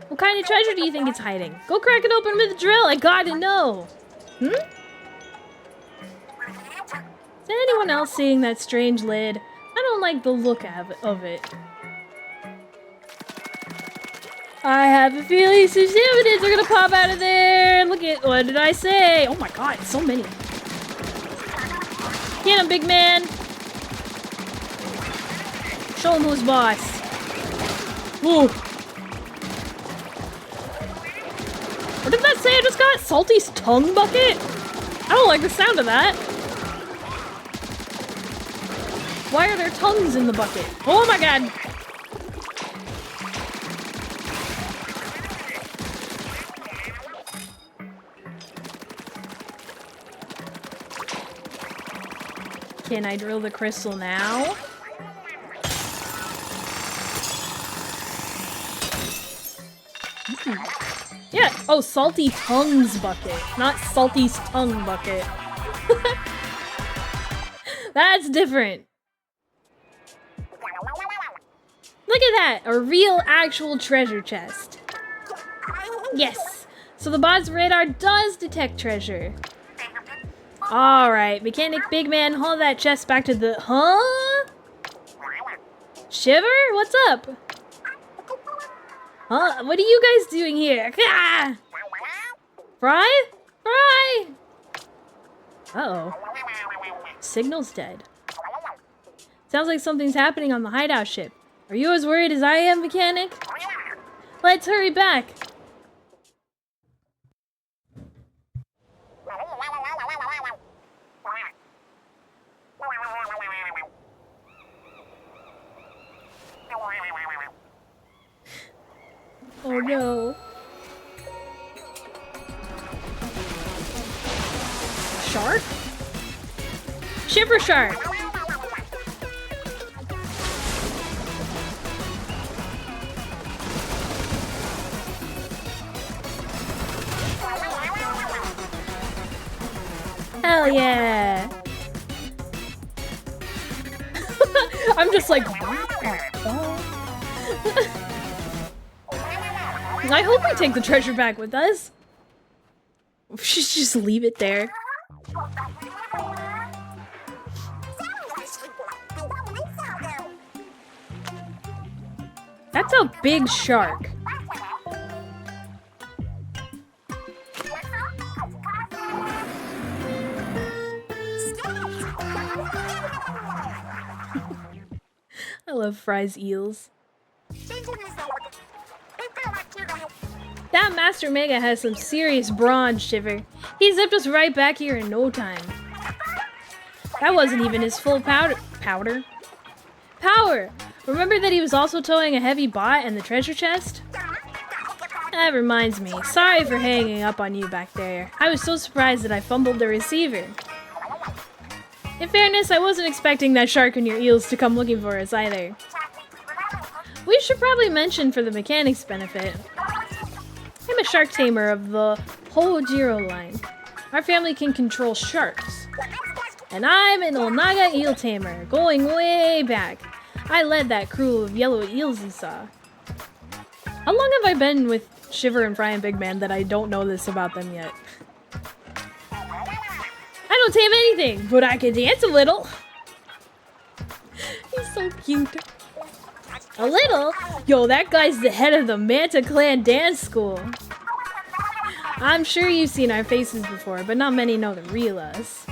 What kind of treasure do you think it's hiding? Go crack it open with a drill, I gotta know! Hmm? Is anyone else seeing that strange lid? I don't like the look of it. I have a feeling some salmonids are gonna pop out of there. Look at, what did I say? Oh my god, so many. Get him, big man. Show him who's boss. Whoa. What did that say I just got? Salty's tongue bucket? I don't like the sound of that. Why are there tongues in the bucket? Oh my god. Can I drill the crystal now? Yeah. Oh, Salty Tongue's bucket, not Salty's tongue bucket. That's different. Look at that! A real, actual treasure chest. Yes! So the bot's radar does detect treasure. Alright, Mechanic Big Man, haul that chest back to the... Huh? Shiver? What's up? Huh? What are you guys doing here? Ah! Fry? Fry! Uh-oh. Signal's dead. Sounds like something's happening on the hideout ship. Are you as worried as I am, Mechanic? Let's hurry back. Oh no. Shark? Shiver shark! Hell yeah! I'm just like... I hope we take the treasure back with us. We should just leave it there. That's a big shark. I love Fry's eels. That Master Mega has some serious brawn, Shiver. He zipped us right back here in no time. That wasn't even his full power! Remember that he was also towing a heavy bot and the treasure chest? That reminds me. Sorry for hanging up on you back there. I was so surprised that I fumbled the receiver. In fairness, I wasn't expecting that shark and your eels to come looking for us either. We should probably mention for the mechanic's benefit. I'm a shark tamer of the Hojiro line. Our family can control sharks. And I'm an Onaga eel tamer, going way back. I led that crew of yellow eels you saw. How long have I been with Shiver and Fry and Big Man that I don't know this about them yet? I don't tame anything, but I can dance a little. He's so cute. A little? Yo, that guy's the head of the Manta Clan dance school. I'm sure you've seen our faces before, but not many know the real us.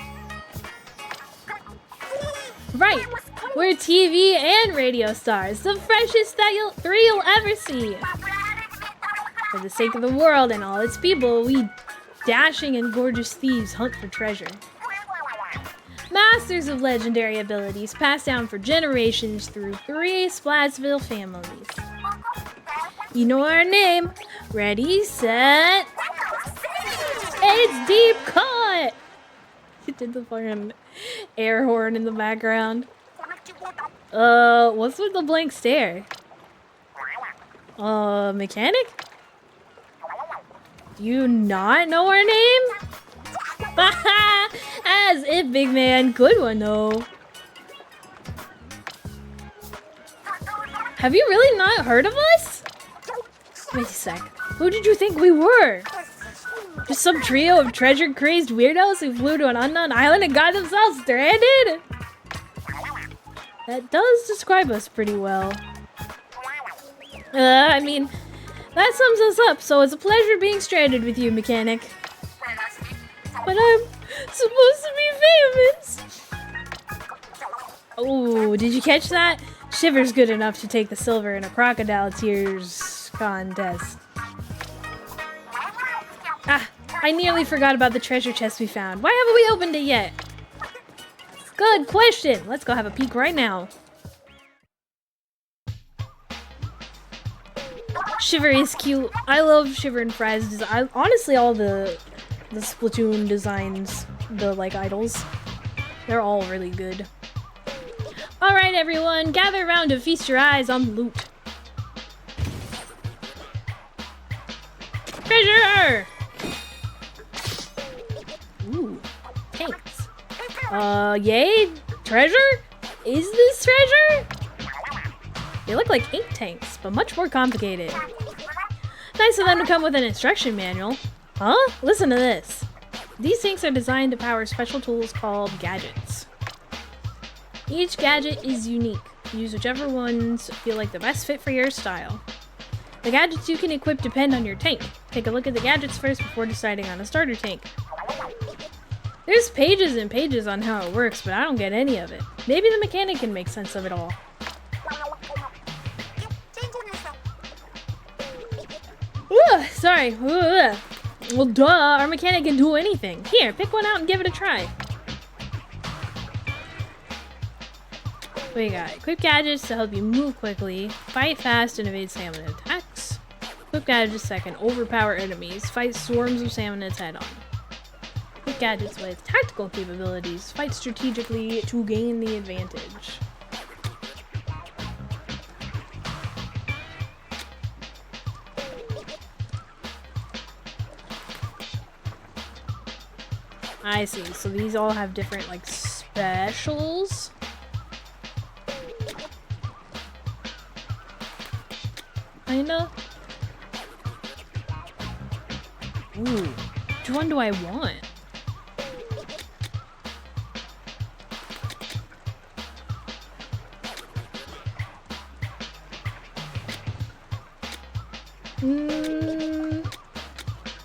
Right, we're TV and radio stars, the freshest three you'll ever see. For the sake of the world and all its people, we dashing and gorgeous thieves hunt for treasure. Masters of legendary abilities passed down for generations through 3 Splatsville families. You know our name. Ready, set... It's Deep Cut! He did the fucking air horn in the background. What's with the blank stare? Mechanic? Do you not know our name? As if, Big Man. Good one, though. Have you really not heard of us? Wait a sec. Who did you think we were? Just some trio of treasure-crazed weirdos who flew to an unknown island and got themselves stranded? That does describe us pretty well. I mean, that sums us up, so it's a pleasure being stranded with you, Mechanic. But I'm supposed to be famous. Oh, did you catch that? Shiver's good enough to take the silver in a crocodile tears contest. Ah, I nearly forgot about the treasure chest we found. Why haven't we opened it yet? Good question. Let's go have a peek right now. Shiver is cute. I love Shiver and Fry's design. Honestly, all the Splatoon designs, the like idols, they're all really good. Alright everyone, gather around to feast your eyes on the loot. Treasure! Ooh, thanks. Yay? Treasure? Is this treasure? They look like ink tanks, but much more complicated. Nice of them to come with an instruction manual. Huh? Listen to this. These tanks are designed to power special tools called gadgets. Each gadget is unique. Use whichever ones feel like the best fit for your style. The gadgets you can equip depend on your tank. Take a look at the gadgets first before deciding on a starter tank. There's pages and pages on how it works, but I don't get any of it. Maybe the mechanic can make sense of it all. Ugh, sorry. Ugh. Well, duh, our mechanic can do anything. Here, pick one out and give it a try. We got equip gadgets to help you move quickly, fight fast, and evade salmon attacks. Equip gadgets that can overpower enemies, fight swarms of salmonids head on. Equip gadgets with tactical capabilities, fight strategically to gain the advantage. I see, so these all have different, like, specials. Kinda. Ooh, which one do I want?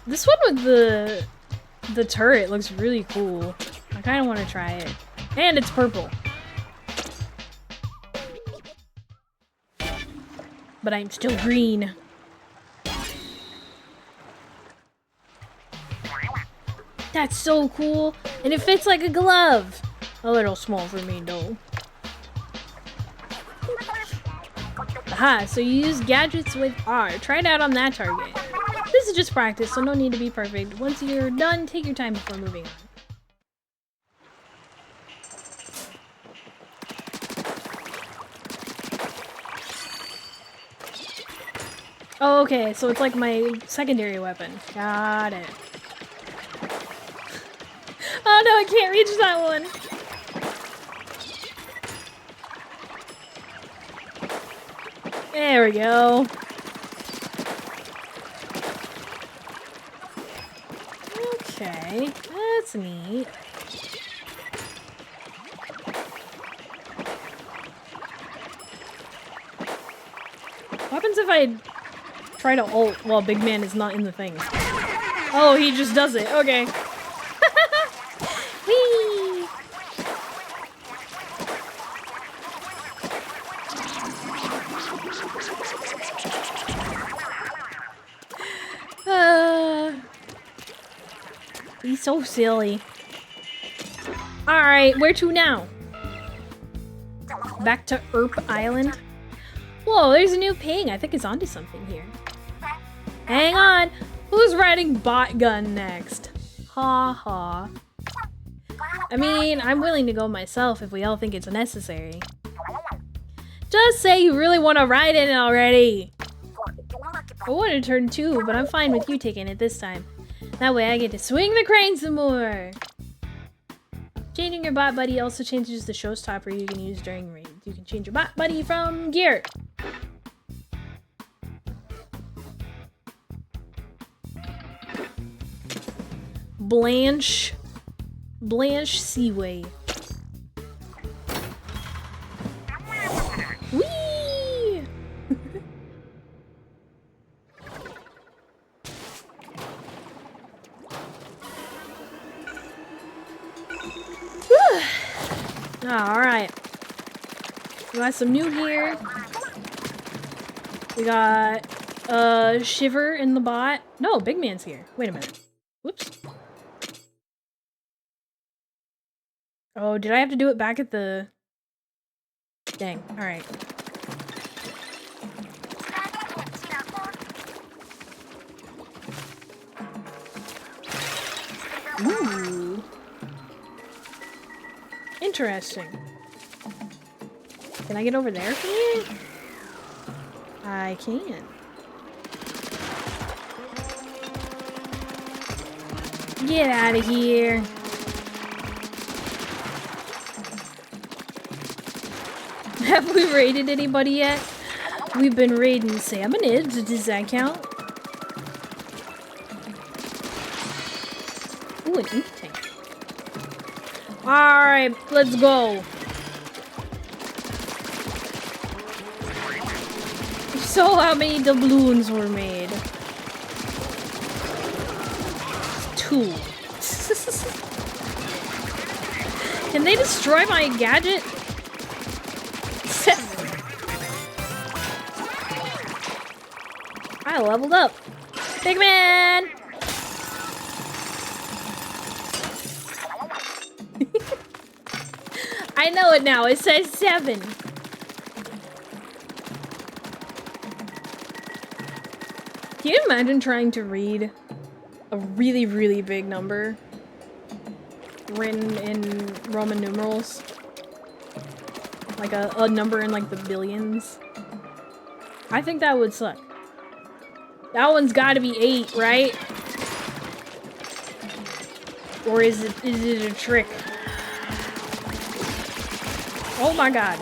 This one with the turret looks really cool. I kind of want to try it. And it's purple. But I'm still green. That's so cool. And it fits like a glove. A little small for me though. Aha, so you use gadgets with R. Try it out on that target. This is just practice, so no need to be perfect. Once you're done, take your time before moving on. Oh, okay, so it's like my secondary weapon. Got it. Oh no, I can't reach that one. There we go. Okay, that's neat. What happens if I try to ult while Big Man is not in the thing? Oh, he just does it. Okay. Whee! He's so silly. Alright, where to now? Back to Erp Island? Whoa, there's a new ping. I think it's onto something here. Hang on. Who's riding bot gun next? Ha ha. I mean, I'm willing to go myself if we all think it's necessary. Just say you really want to ride it already. I wanted turn 2, but I'm fine with you taking it this time. That way I get to swing the crane some more. Changing your bot buddy also changes the showstopper you can use during raids. You can change your bot buddy from gear. Blanche Seaway. Whee! Alright. We got some new gear. We got Shiver in the bot. No, Big Man's here. Wait a minute. Whoops. Oh, did I have to do it back at the... Dang. Alright. Ooh. Interesting. Can I get over there from here? I can. Get out of here. Have we raided anybody yet? We've been raiding Salmonids. Does that count? Ooh, an ink tank. Alright, let's go. So how many doubloons were made? 2. Can they destroy my gadget? 7. I leveled up. Big man! I know it now. It says 7. Can you imagine trying to read a really, really big number written in Roman numerals? Like a number in like the billions? I think that would suck. That one's gotta be 8, right? Or is it a trick? Oh my god.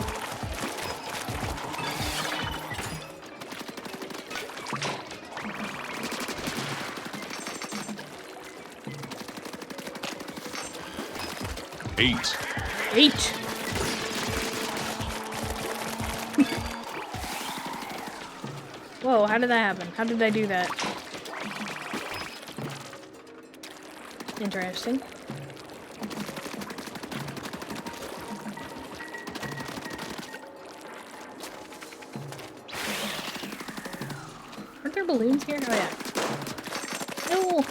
Eight. Whoa, how did that happen? How did I do that? Interesting. Aren't there balloons here? Oh yeah. No!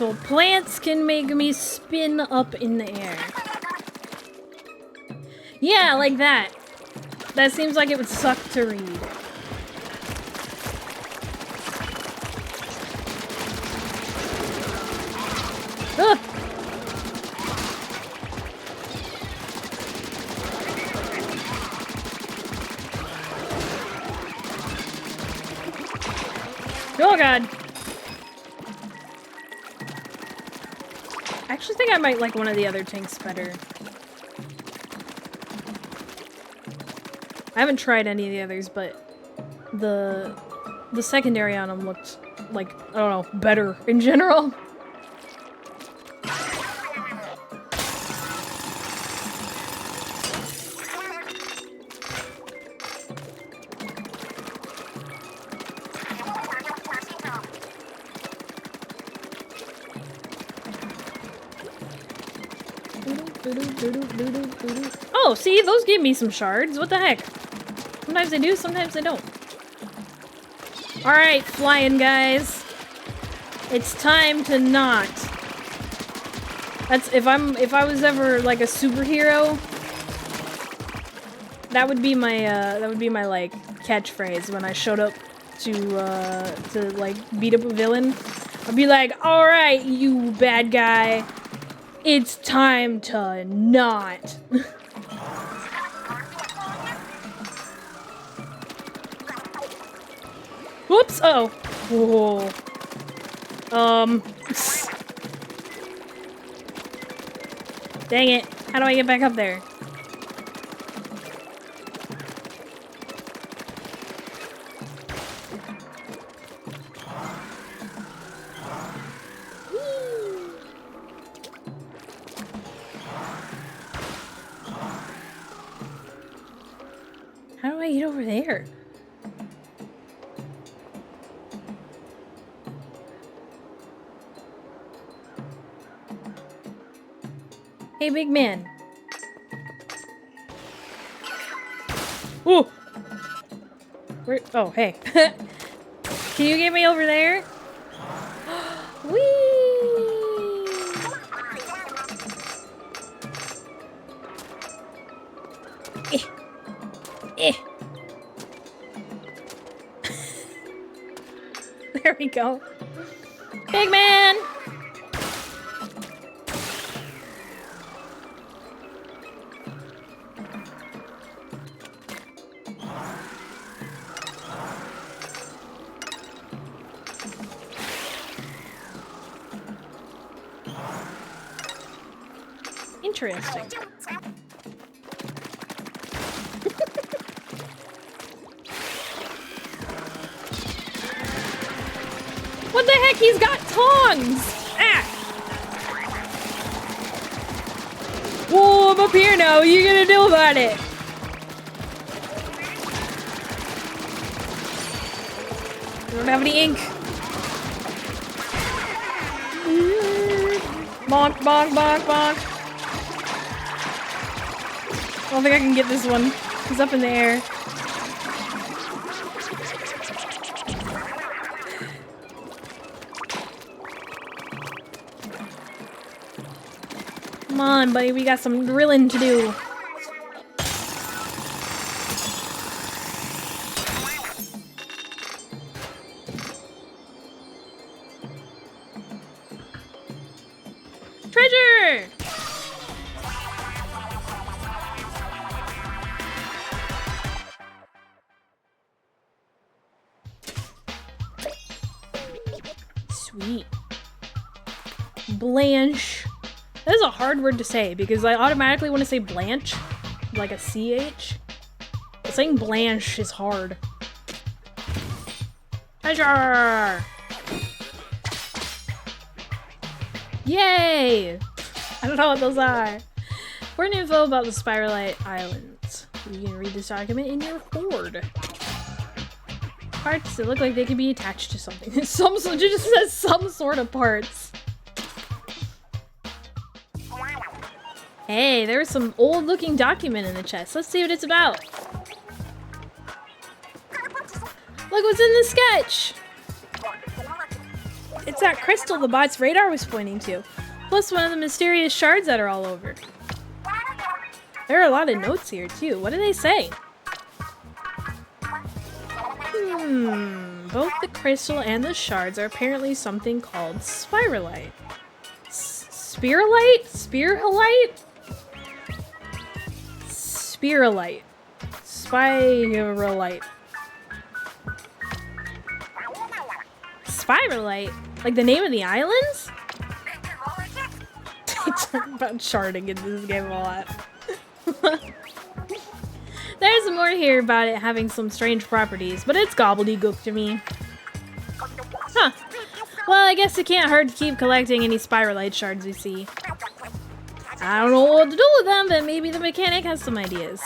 So plants can make me spin up in the air. Yeah, like that. That seems like it would suck to read. Ugh. Oh god. I actually think I might like one of the other tanks better. I haven't tried any of the others, but the secondary on them looked like, I don't know, better in general. Oh, see, those gave me some shards. What the heck? Sometimes they do, sometimes they don't. Alright, flying guys. It's time to not. That's if I was ever like a superhero, that would be my like catchphrase when I showed up to like beat up a villain. I'd be like, alright, you bad guy. It's time to not. Whoops! Uh oh. Whoa. Dang it. How do I get back up there? How do I get over there? Hey, big man. Ooh! Where? Oh, hey. Can you get me over there? Whee! There we go. Big man! Interesting. What the heck? He's got tongs! Ah! Whoa, I'm up here now. What are you gonna do about it? I don't have any ink. Bonk, bonk, bonk, bonk. I don't think I can get this one. He's up in the air. Come on, buddy. We got some drilling to do. Treasure! Sweet. Blanche. That is a hard word to say because I automatically want to say Blanche, like a CH. But saying Blanche is hard. Treasure! Yay! I don't know what those are. Important info about the Spiralite Islands. You can read this document in your hoard. Parts that look like they could be attached to something. It just says some sort of parts. Hey, there's some old-looking document in the chest. Let's see what it's about. Look what's in the sketch! It's that crystal the bot's radar was pointing to. Plus one of the mysterious shards that are all over. There are a lot of notes here, too. What do they say? Both the crystal and the shards are apparently something called spiralite. Spiralite? Spiralite? Spiralite. Spiralite. Spiralite? Like the name of the islands? They talk about sharding in this game a lot. There's more here about it having some strange properties, but it's gobbledygook to me. Huh. Well, I guess it can't hurt to keep collecting any spiralite shards we see. I don't know what to do with them, but maybe the mechanic has some ideas.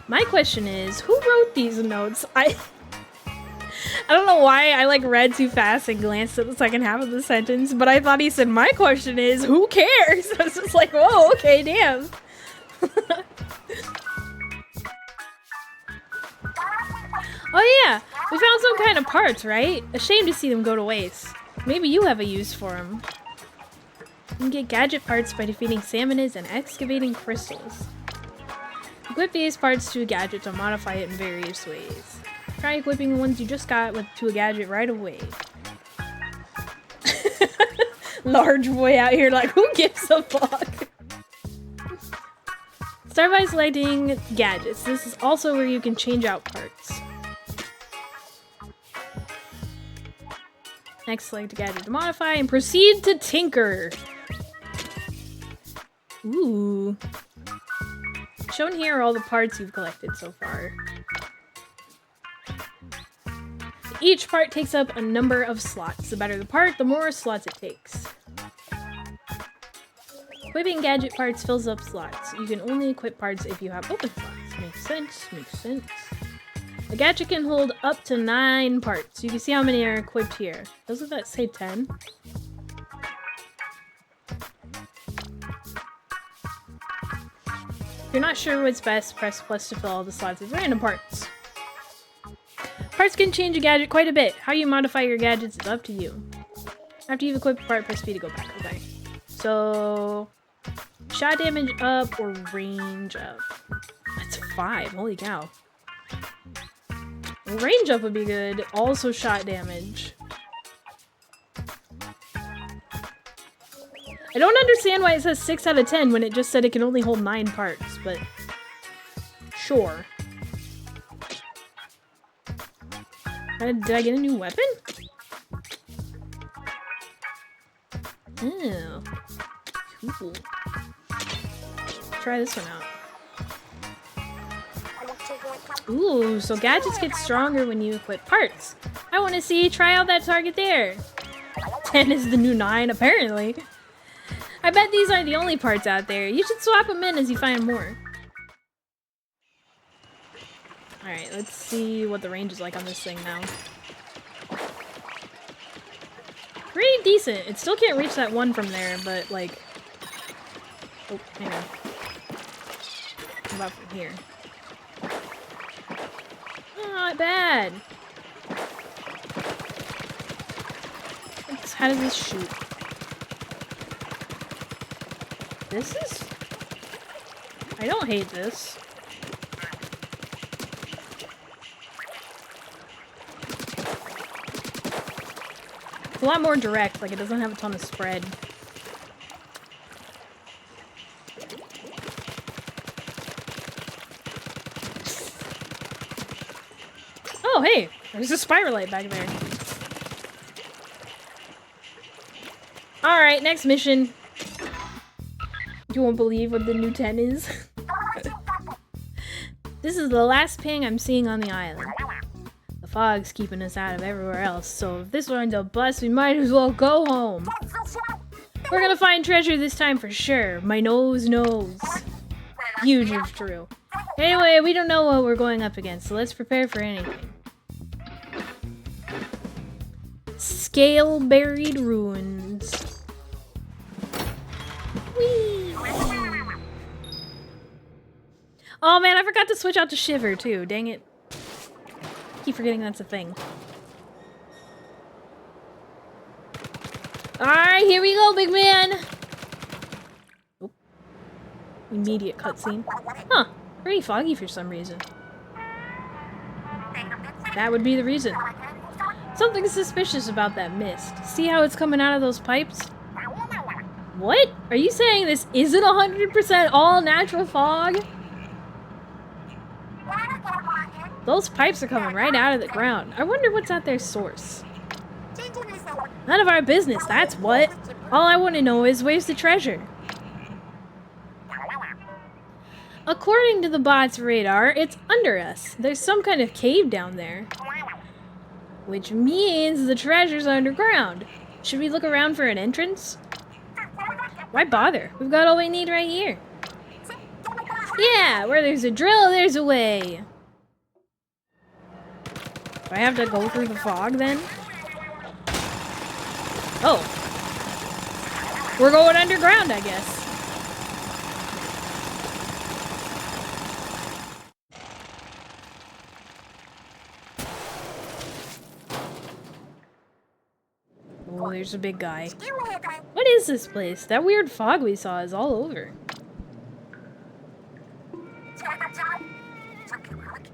My question is, who wrote these notes? I don't know why I like read too fast and glanced at the second half of the sentence, but I thought he said, my question is, who cares? I was just like, whoa, okay, damn. Oh yeah, we found some kind of parts, right? A shame to see them go to waste. Maybe you have a use for them. You can get gadget parts by defeating Salmonids and excavating crystals. Equip these parts to a gadget to modify it in various ways. Try equipping the ones you just got to a gadget right away. Large boy out here like, who gives a fuck? Start by selecting gadgets. This is also where you can change out parts. Next, select a gadget to modify and proceed to tinker. Ooh. Shown here are all the parts you've collected so far. Each part takes up a number of slots. The better the part, the more slots it takes. Equipping gadget parts fills up slots. You can only equip parts if you have open slots. Makes sense, makes sense. A gadget can hold up to 9 parts. You can see how many are equipped here. Doesn't that say 10? If you're not sure what's best, press plus to fill all the slots with random parts. Parts can change a gadget quite a bit. How you modify your gadgets is up to you. After you've equipped a part, press B to go back. Okay. So, shot damage up or range up? That's 5. Holy cow. Range up would be good. Also shot damage. I don't understand why it says 6 out of 10 when it just said it can only hold 9 parts, but sure. Did I get a new weapon? Oh. Cool. try this one out. Ooh, so gadgets get stronger when you equip parts. I want to see, try out that target there. 10 is the new 9, apparently. I bet these aren't the only parts out there. You should swap them in as you find more. Alright, let's see what the range is like on this thing now. Pretty decent. It still can't reach that one from there, but like... Oh, hang on. How about from here? Not bad. How does this shoot? This is... I don't hate this. It's a lot more direct, like it doesn't have a ton of spread. Oh, hey! There's a spiralite back there. Alright, next mission. You won't believe what the new 10 is. This is the last ping I'm seeing on the island. The fog's keeping us out of everywhere else, so if this one's a bust, we might as well go home. We're gonna find treasure this time for sure. My nose knows. Huge if true. Anyway, we don't know what we're going up against, so let's prepare for anything. Scale-buried ruins. Whee! Oh man, I forgot to switch out to Shiver too. Dang it. Keep forgetting that's a thing. Alright, here we go, big man! Oh. Immediate cutscene. Huh. Pretty foggy for some reason. That would be the reason. Something suspicious about that mist. See how it's coming out of those pipes? What? Are you saying this isn't 100% all natural fog? Those pipes are coming right out of the ground. I wonder what's at their source. None of our business, that's what. All I want to know is, where's the treasure? According to the bot's radar, it's under us. There's some kind of cave down there. Which means the treasure's underground. Should we look around for an entrance? Why bother? We've got all we need right here. Yeah, where there's a drill, there's a way. Do I have to go through the fog then? Oh. We're going underground, I guess. Oh, there's a big guy. What is this place? That weird fog we saw is all over.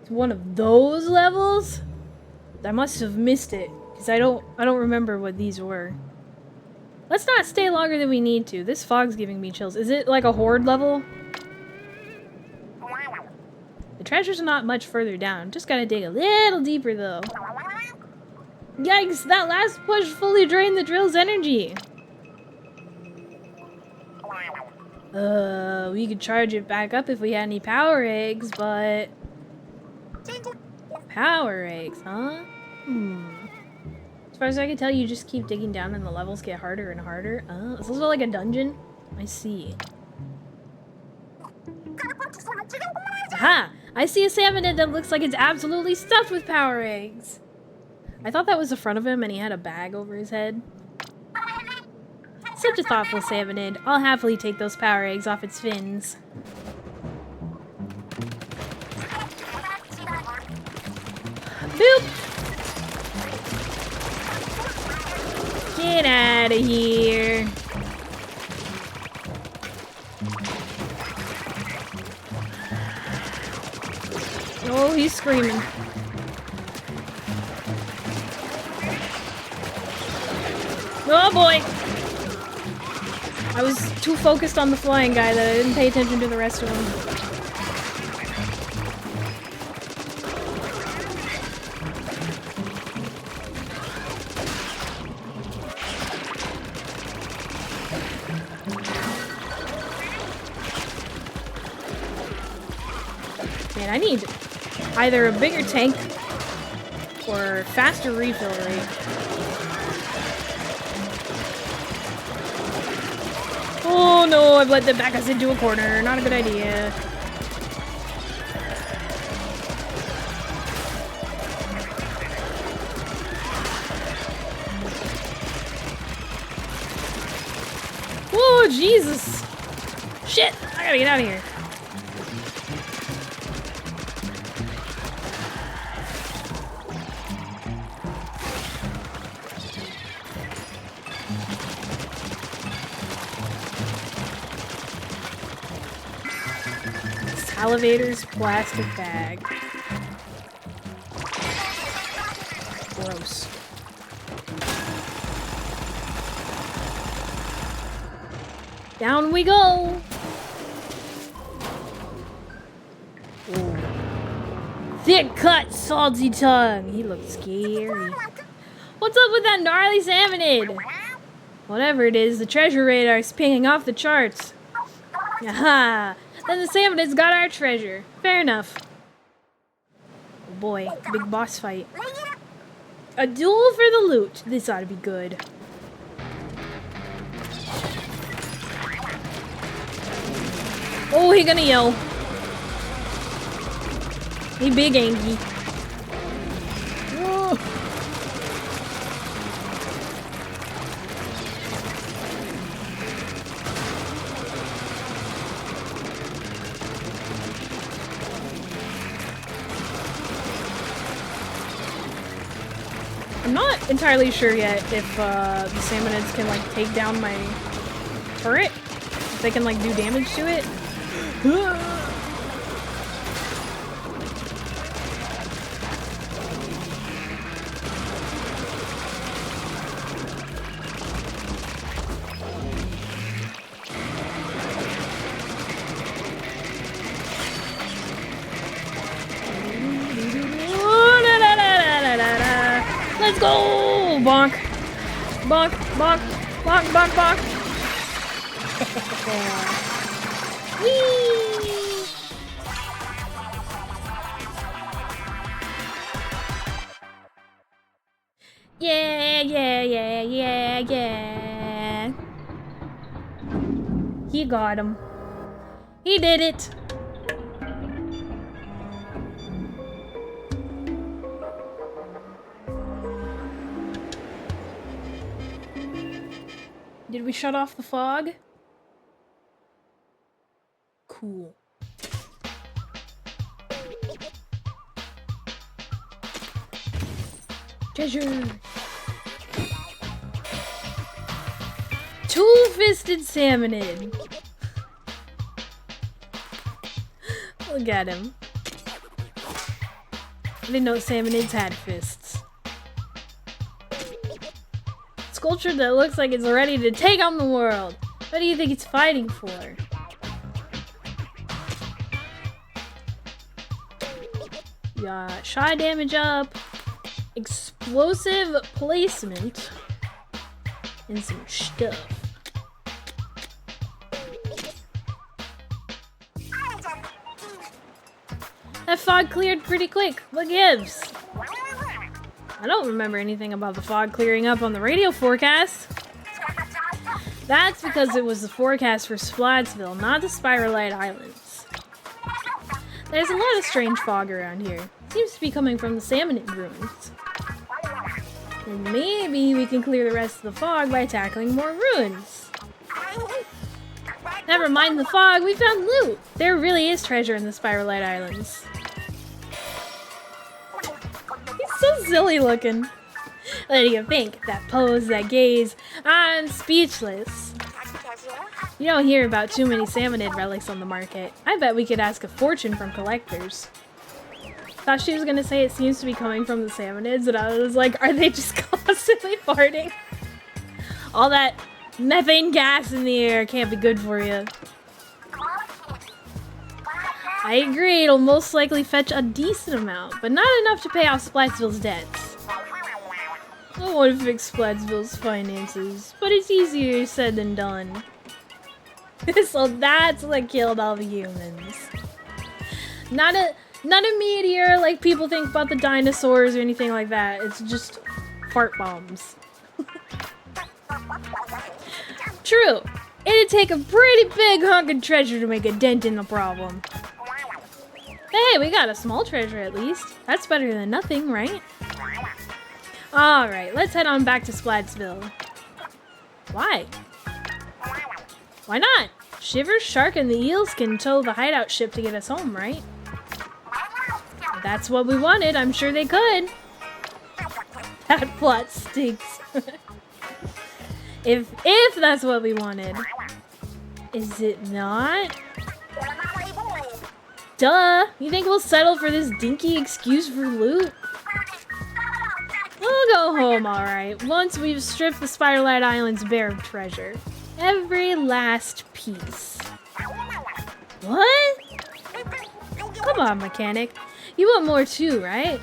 It's one of those levels? I must have missed it, because I don't remember what these were. Let's not stay longer than we need to. This fog's giving me chills. Is it like a horde level? The treasure's not much further down. Just gotta dig a little deeper though. Yikes, that last push fully drained the drill's energy. We could charge it back up if we had any power eggs, but... Power eggs, huh? As far as I can tell, you just keep digging down and the levels get harder and harder. Is this like a dungeon? I see. Aha! I see a salmonid that looks like it's absolutely stuffed with power eggs. I thought that was the front of him and he had a bag over his head. Such a thoughtful salmonid. I'll happily take those power eggs off its fins. Boop! Get out of here. Oh, he's screaming. Oh boy! I was too focused on the flying guy that I didn't pay attention to the rest of them. Man, I need either a bigger tank or faster refill rate. Oh no, I've let them back us into a corner. Not a good idea. Whoa, Jesus! Shit! I gotta get out of here. Salivator's plastic bag. Gross. Down we go! Ooh. Thick cut, salty tongue. He looks scary. What's up with that gnarly salmonid? Whatever it is, the treasure radar's pinging off the charts. Aha! Then the salmonid's got our treasure. Fair enough. Oh boy, big boss fight. A duel for the loot. This ought to be good. Oh, he gonna yell. He big angry. Whoa. I'm not entirely sure yet if the Salmonids can like take down my turret. If they can like do damage to it. Let's go! Bonk! Bonk! Bonk! Bonk! Bonk! Bonk! Whee! Yeah, yeah, yeah, yeah, yeah. He got him. He did it. Did we shut off the fog? Cool. Treasure! Two-fisted salmonid! Look at him. I didn't know salmonids had fists. Sculpture that looks like it's ready to take on the world. What do you think it's fighting for? Yeah, shy damage up, explosive placement, and some stuff. That fog cleared pretty quick. What gives? I don't remember anything about the fog clearing up on the radio forecast. That's because it was the forecast for Splatsville, not the Spiralite Islands. There's a lot of strange fog around here. Seems to be coming from the Salmonid ruins. And maybe we can clear the rest of the fog by tackling more ruins. Never mind the fog, we found loot! There really is treasure in the Spiralite Islands. So silly looking. What do you think? That pose, that gaze. I'm speechless. You don't hear about too many salmonid relics on the market. I bet we could ask a fortune from collectors. Thought she was gonna say it seems to be coming from the salmonids, and I was like, are they just constantly farting? All that methane gas in the air can't be good for you. I agree, it'll most likely fetch a decent amount, but not enough to pay off Splatsville's debts. I want to fix Splatsville's finances, but it's easier said than done. So that's what killed all the humans. Not Not a meteor like people think about the dinosaurs or anything like that. It's just fart bombs. True. It'd take a pretty big hunk of treasure to make a dent in the problem. Hey, we got a small treasure at least. That's better than nothing, right? Alright, let's head on back to Splatsville. Why? Why not? Shiver, Shark, and the Eels can tow the hideout ship to get us home, right? That's what we wanted. I'm sure they could. That plot stinks. If that's what we wanted. Is it not? Duh. You think we'll settle for this dinky excuse for loot? We'll go home, alright, once we've stripped the Spiderlight Islands bare of treasure. Every last piece. What? Come on, mechanic. You want more too, right?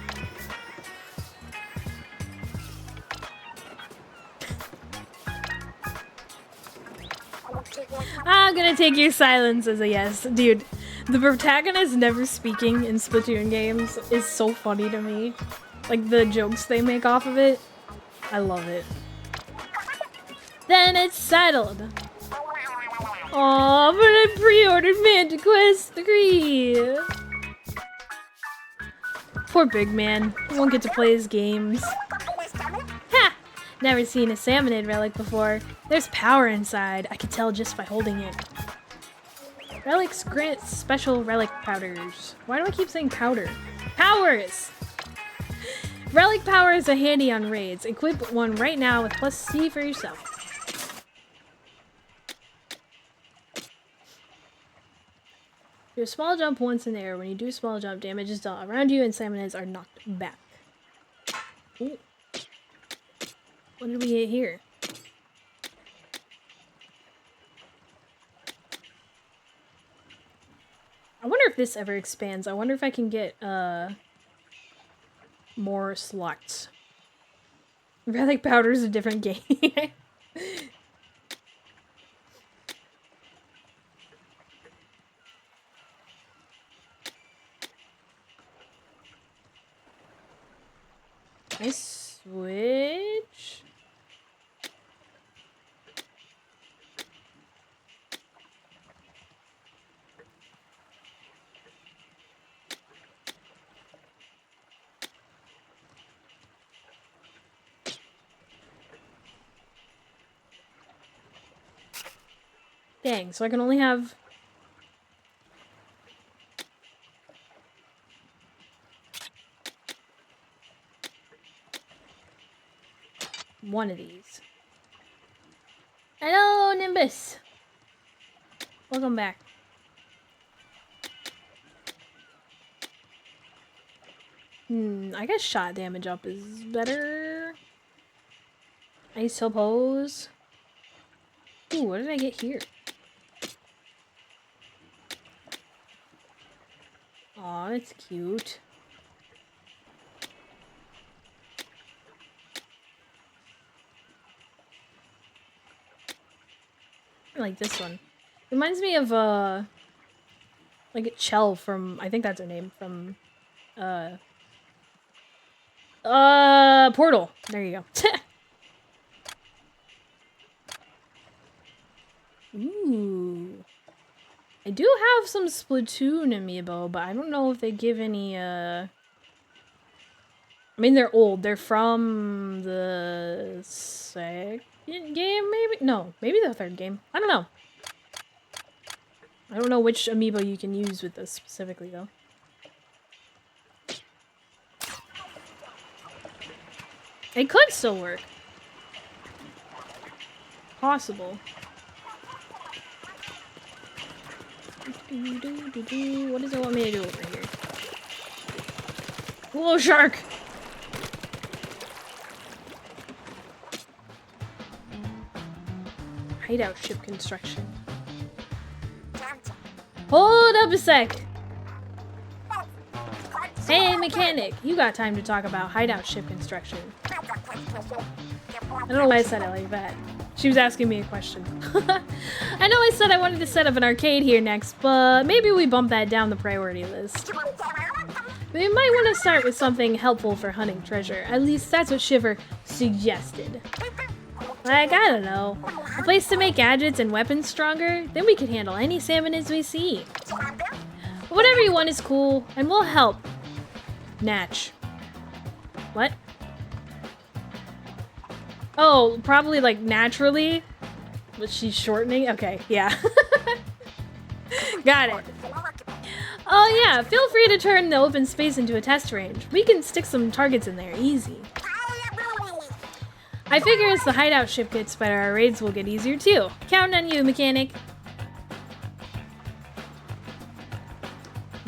I'm gonna take your silence as a yes. Dude, the protagonist never speaking in Splatoon games is so funny to me. Like, the jokes they make off of it. I love it. Then it's settled. Aw, but I pre-ordered Manta Quest 3. Poor big man. He won't get to play his games. Ha! Never seen a Salmonid relic before. There's power inside. I could tell just by holding it. Relics grant special relic powders. Why do I keep saying powder? Powers! Relic power is a handy on raids. Equip one right now with plus C for yourself. Do a small jump once in the air. When you do a small jump, damage is dealt around you and Salmonids are knocked back. Ooh. What did we get here? I wonder if this ever expands. I wonder if I can get more slots. Relic powder is a different game. I switch. Dang, so I can only have one of these. Hello, Nimbus. Welcome back. I guess shot damage up is better. I suppose. Ooh, what did I get here? Aw, it's cute. I like this one. Reminds me of like a Chell from, I think that's her name, from Portal. There you go. Ooh. I do have some Splatoon amiibo, but I don't know if they give any I mean, they're old. They're from the second game, maybe? No, maybe the third game. I don't know. I don't know which amiibo you can use with this specifically, though. It could still work. Possible. What does it want me to do over here? Whoa, shark! Hideout ship construction. Hold up a sec! Hey, mechanic! You got time to talk about hideout ship construction. I don't know why I said it like that. She was asking me a question. I know I said I wanted to set up an arcade here next, but maybe we bump that down the priority list. We might want to start with something helpful for hunting treasure. At least that's what Shiver suggested. Like, I don't know. A place to make gadgets and weapons stronger? Then we could handle any salmonids we see. Whatever you want is cool, and we'll help. Natch. What? Oh, probably like naturally? But she's shortening? Okay, yeah. Got it. Oh yeah, feel free to turn the open space into a test range. We can stick some targets in there, easy. I figure as the hideout ship gets better, our raids will get easier too. Counting on you, mechanic.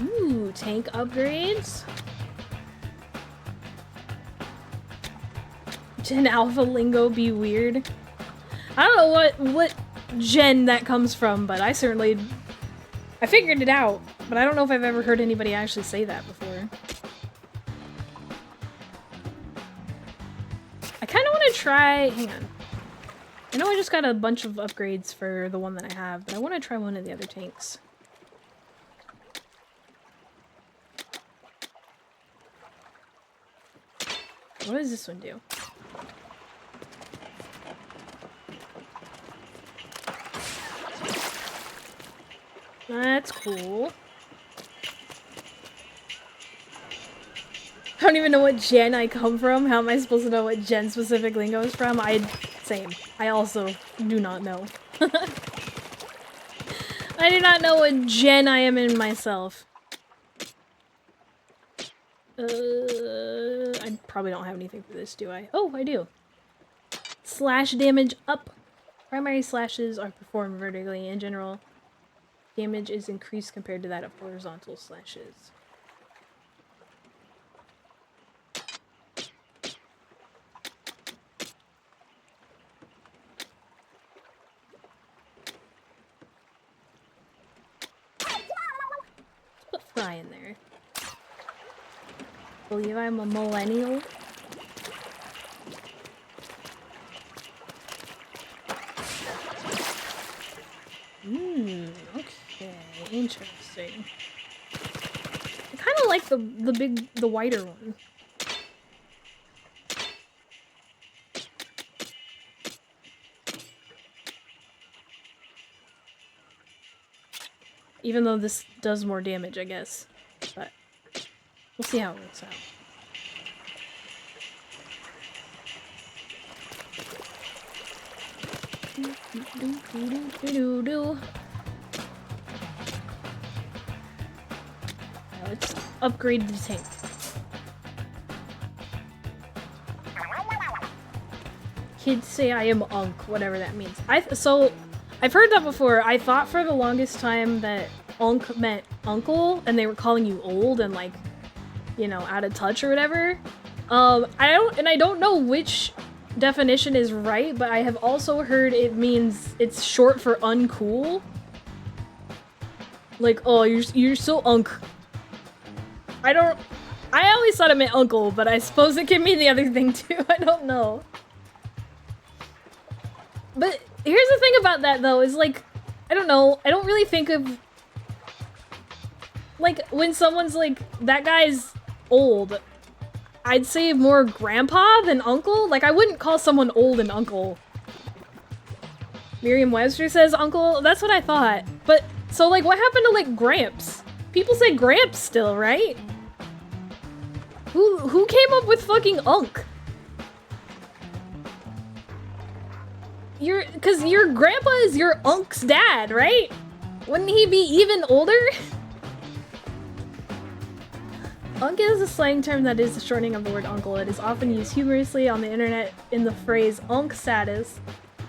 Ooh, tank upgrades. Gen Alpha lingo be weird. I don't know what gen that comes from, but I figured it out. But I don't know if I've ever heard anybody actually say that before. I kind of want to try... Hang on. I know I just got a bunch of upgrades for the one that I have, but I want to try one of the other tanks. What does this one do? That's cool. I don't even know what gen I come from. How am I supposed to know what gen specific lingo is from? Same. I also do not know. I do not know what gen I am in myself. I probably don't have anything for this, do I? Oh, I do. Slash damage up. Primary slashes are performed vertically. In general, damage is increased compared to that of horizontal slashes. Put Fry in there. Believe I'm a millennial. Okay, interesting. I kind of like the whiter one. Even though this does more damage, I guess. But we'll see how it works out. Now let's upgrade the tank. Kids say I am unk, whatever that means. So I've heard that before. I thought for the longest time that unk meant uncle, and they were calling you old and like, you know, out of touch or whatever. I don't know which definition is right, but I have also heard it means it's short for uncool. Like, oh, you're so unk. I always thought it meant uncle, but I suppose it can mean the other thing too. I don't know. But here's the thing about that though, is like, I don't know, I don't really think of, like, when someone's like, that guy's old, I'd say more grandpa than uncle. Like, I wouldn't call someone old an uncle. Merriam-Webster says uncle, that's what I thought. But, so like, what happened to like gramps? People say gramps still, right? Who came up with fucking unk? Cause your grandpa is your unc's dad, right? Wouldn't he be even older? Unk is a slang term that is the shortening of the word uncle. It is often used humorously on the internet in the phrase unk status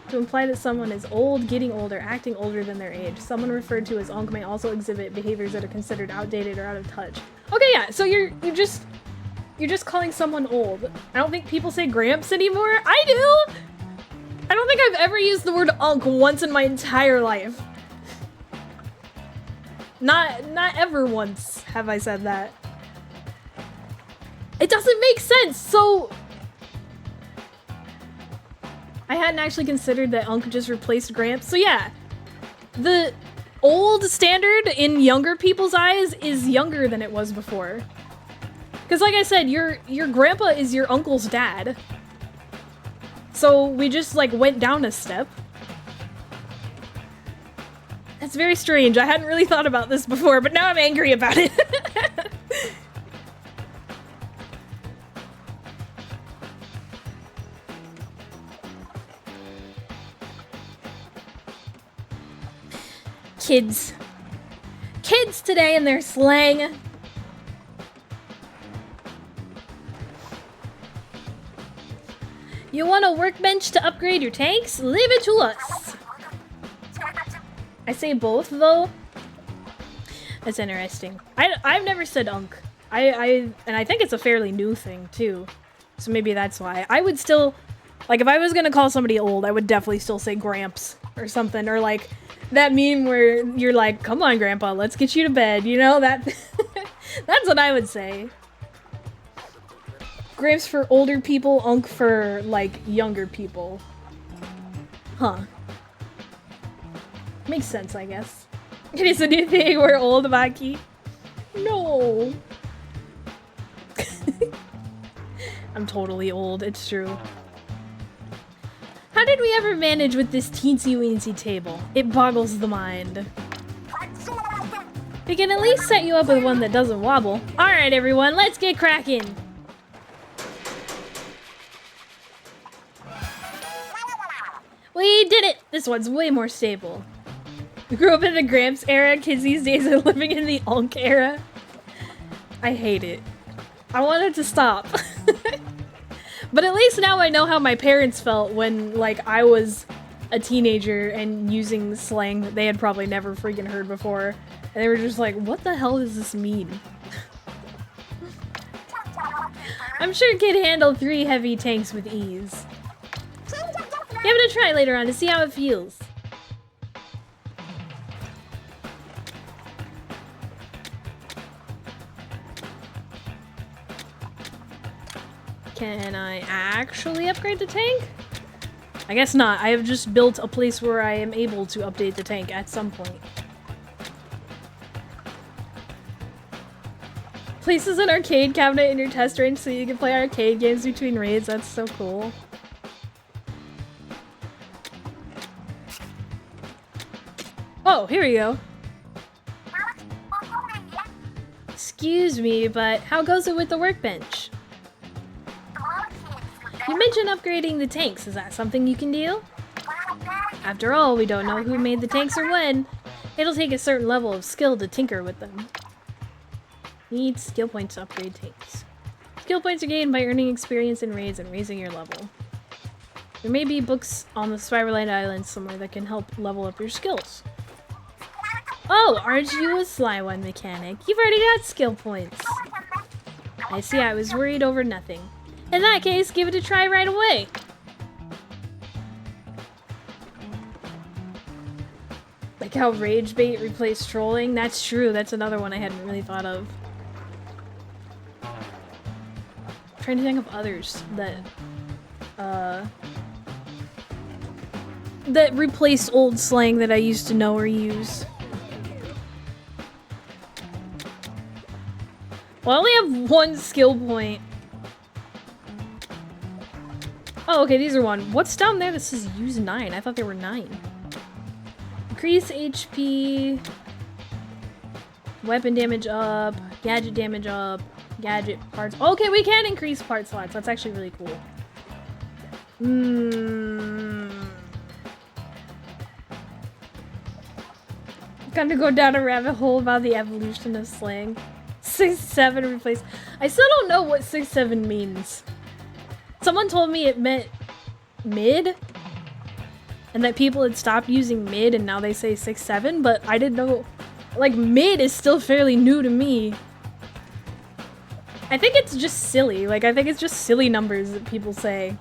to imply that someone is old, getting older, acting older than their age. Someone referred to as unk may also exhibit behaviors that are considered outdated or out of touch. Okay, yeah, so you're just calling someone old. I don't think people say gramps anymore. I do! I don't think I've ever used the word unk once in my entire life. Not ever once have I said that. It doesn't make sense, so... I hadn't actually considered that Unc just replaced Gramps. So yeah, the old standard in younger people's eyes is younger than it was before. Because like I said, your grandpa is your uncle's dad. So we just like went down a step. That's very strange. I hadn't really thought about this before, but now I'm angry about it. Kids. Kids today and their slang. You want a workbench to upgrade your tanks? Leave it to us. I say both though. That's interesting. I've never said Unc. And I think it's a fairly new thing too. So maybe that's why. I would still, like if I was gonna call somebody old, I would definitely still say Gramps or something, or like that meme where you're like, come on Grandpa, let's get you to bed, you know, that that's what I would say. Gramps for older people, Unc for like younger people. Huh. Makes sense, I guess. It is a new thing, we're old, Maki. No. I'm totally old, it's true. How did we ever manage with this teensy-weensy table? It boggles the mind. We can at least set you up with one that doesn't wobble. Alright everyone, let's get cracking! We did it! This one's way more stable. We grew up in the Gramps era, kids these days are living in the Unc era. I hate it. I want it to stop. But at least now I know how my parents felt when, like, I was a teenager and using slang that they had probably never freaking heard before. And they were just like, what the hell does this mean? I'm sure Kid handled 3 heavy tanks with ease. Give it a try later on to see how it feels. Can I actually upgrade the tank? I guess not. I have just built a place where I am able to update the tank at some point. Places an arcade cabinet in your test range so you can play arcade games between raids. That's so cool. Oh, here we go. Excuse me, but how goes it with the workbench? You mentioned upgrading the tanks. Is that something you can do? After all, we don't know who made the tanks or when. It'll take a certain level of skill to tinker with them. Need skill points to upgrade tanks. Skill points are gained by earning experience in raids and raising your level. There may be books on the Spiderland Island somewhere that can help level up your skills. Oh, aren't you a sly one mechanic? You've already got skill points. I see, I was worried over nothing. In that case, give it a try right away. Like how rage bait replaced trolling? That's true, that's another one I hadn't really thought of. I'm trying to think of others that that replaced old slang that I used to know or use. Well, I only have 1 skill point. Oh, okay, these are 1. What's down there that says use 9? I thought there were 9. Increase HP. Weapon damage up. Gadget damage up. Gadget parts. Okay, we can increase part slots. That's actually really cool. Gonna go down a rabbit hole about the evolution of slang. 6-7 replace. I still don't know what 6-7 means. Someone told me it meant mid, and that people had stopped using mid and now they say 6-7, but I didn't know. Like, mid is still fairly new to me. I think it's just silly. Like, I think it's just silly numbers that people say.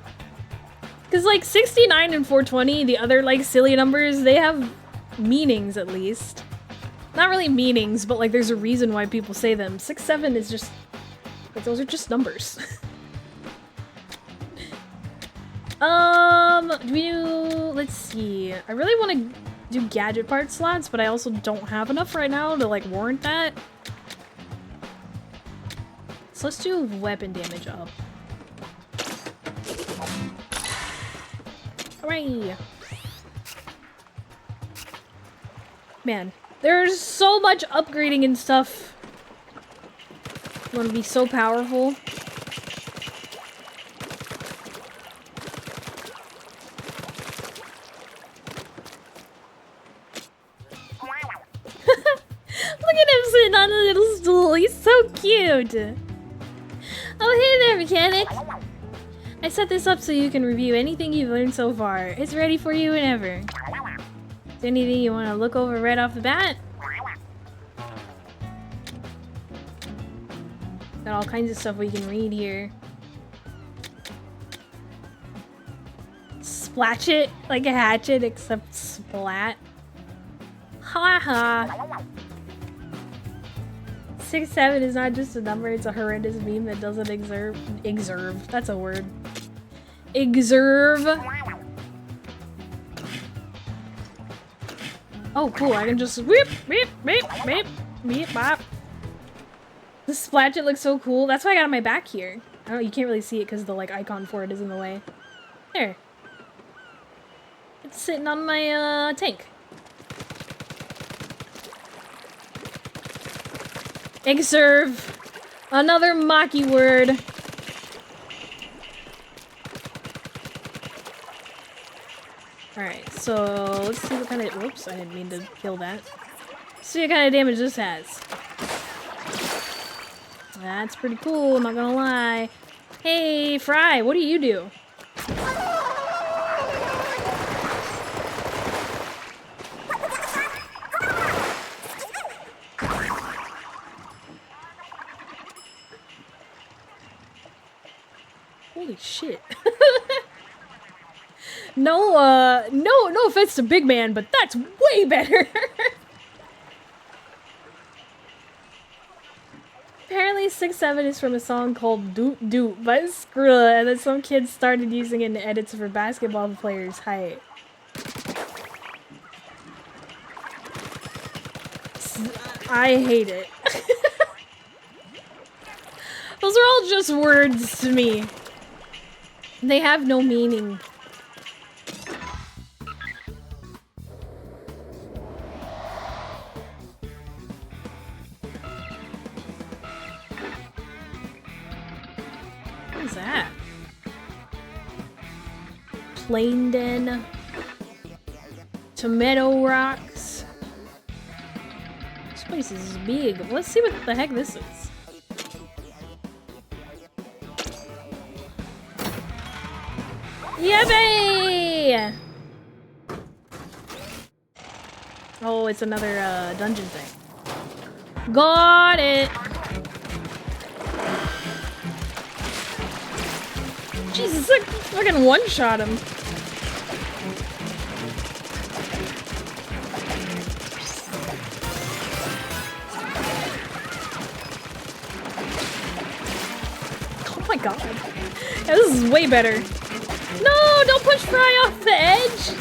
Because, like, 69 and 420, the other, like, silly numbers, they have meanings at least. Not really meanings, but, like, there's a reason why people say them. 6-7 is just... like, those are just numbers. Do we do... Let's see. I really want to do gadget part slots, but I also don't have enough right now to, like, warrant that. So let's do weapon damage up. Hooray! Man, there's so much upgrading and stuff. You want to be so powerful. Look at him sitting on a little stool. He's so cute. Oh, hey there, mechanic. I set this up so you can review anything you've learned so far. It's ready for you whenever. Is there anything you want to look over right off the bat? Got all kinds of stuff we can read here. Splatch it like a hatchet, except splat. Ha ha. 6-7 is not just a number, it's a horrendous meme that doesn't exerve. That's a word. Exerve. Oh, cool. I can just whip, whip, whip, whip, whip, bop. The splatchet looks so cool. That's why I got on my back here. I don't, you can't really see it because the like icon for it is in the way. There. It's sitting on my tank. Exerve. Another Maki word. Alright, so let's see what kind of... Whoops, I didn't mean to kill that. See what kind of damage this has. That's pretty cool, I'm not gonna lie. Hey, Fry, what do you do? Holy shit. No offense to Big Man, but that's way better. Apparently 6-7 is from a song called Doot Doot by Skrilla, and then some kids started using it in edits for basketball players' height. I hate it. Those are all just words to me. They have no meaning. What is that? Plaindon. Tomato rocks. This place is big. Let's see what the heck this is. Yippee! Oh, it's another dungeon thing. Got it! Jesus, I fucking one-shot him. Oh my god. Yeah, this is way better. No, don't push Fry off the edge!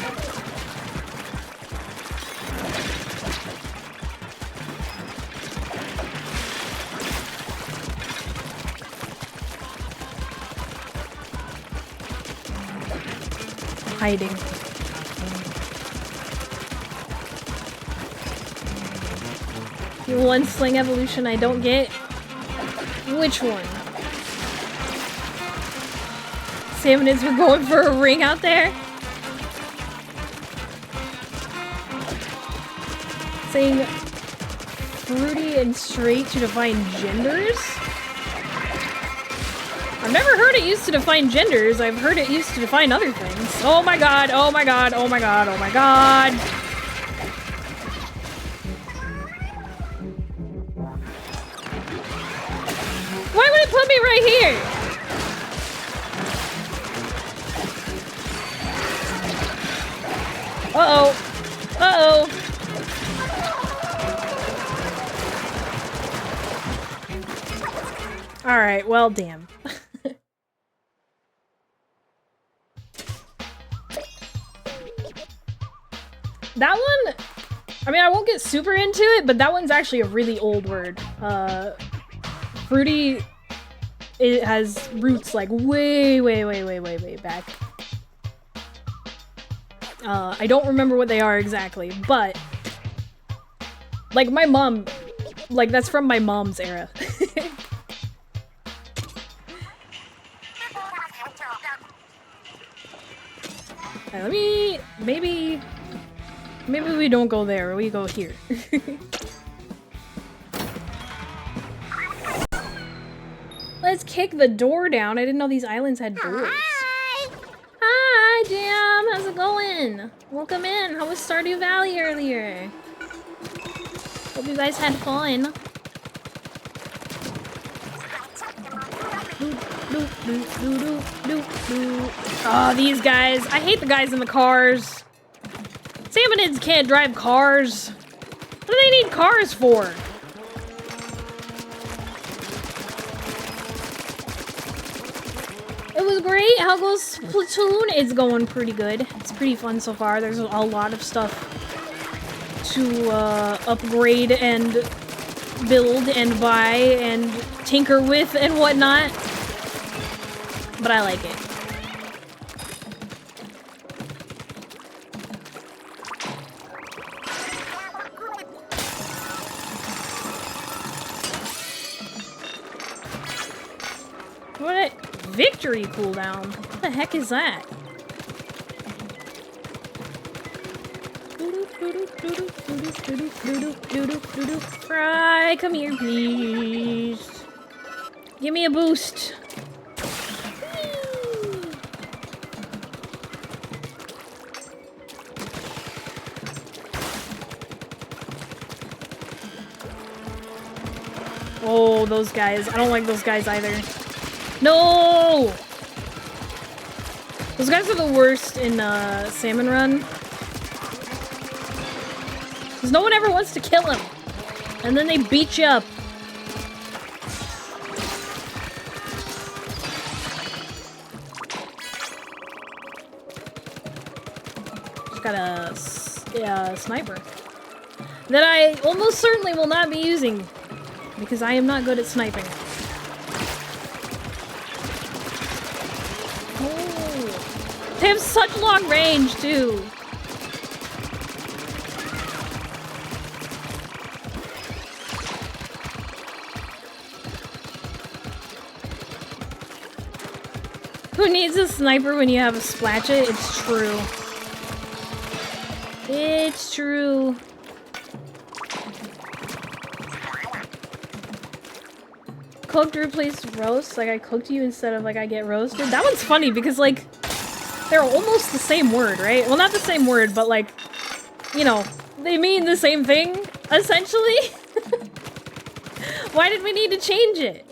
Hiding. The one sling evolution I don't get. Which one? Salmonids were going for a ring out there. Saying fruity and straight to define genders? I've never heard it used to define genders. I've heard it used to define other things. Oh my god, oh my god, oh my god, oh my god. Why would it put me right here? Uh-oh. Uh-oh. Alright, well, damn. That one, I mean, I won't get super into it, but that one's actually a really old word. Fruity, it has roots like way back. I don't remember what they are exactly, but like my mom, like that's from my mom's era. Right, let me, maybe we don't go there, we go here. Let's kick the door down. I didn't know these islands had doors. Hi! Hi, Jam. How's it going? Welcome in. How was Stardew Valley earlier? Hope you guys had fun. Oh, these guys. I hate the guys in the cars. Salmonids can't drive cars. What do they need cars for? It was great. How goes Splatoon? It's going pretty good. It's pretty fun so far. There's a lot of stuff to upgrade and build and buy and tinker with and whatnot. But I like it. What? Victory cooldown? What the heck is that? Fry, come here, please. Give me a boost. Oh, those guys. I don't like those guys either. No! Those guys are the worst in Salmon Run. Because no one ever wants to kill him. And then they beat you up. Just got a sniper. That I almost certainly will not be using. Because I am not good at sniping. Oh. They have such long range, too. Who needs a sniper when you have a splatchet? It's true. It's true. Cooked replaced roast? Like I cooked you instead of like I get roasted? That one's funny because like they're almost the same word, right? Well, not the same word, but like, you know, they mean the same thing, essentially. Why did we need to change it?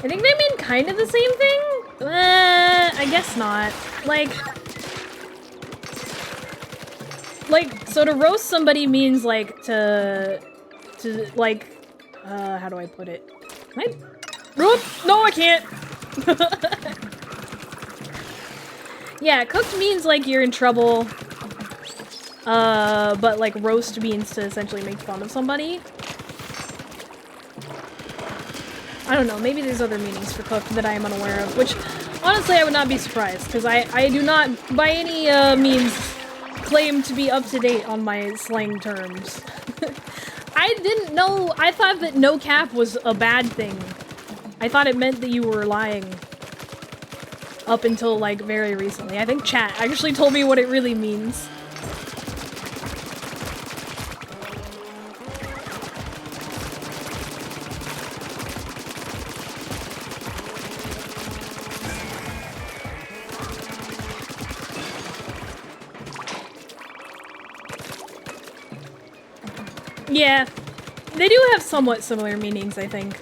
I think they mean kind of the same thing? I guess not. Like, so to roast somebody means, like, to like, how do I put it? Can I? Oop, no, I can't! Yeah, cooked means, like, you're in trouble. But, like, roast means to essentially make fun of somebody. I don't know, maybe there's other meanings for cooked that I am unaware of, which, honestly, I would not be surprised, because I do not, by any means, claim to be up to date on my slang terms. I didn't know, I thought that no cap was a bad thing. I thought it meant that you were lying. Up until, like, very recently. I think chat actually told me what it really means. Yeah, they do have somewhat similar meanings, I think.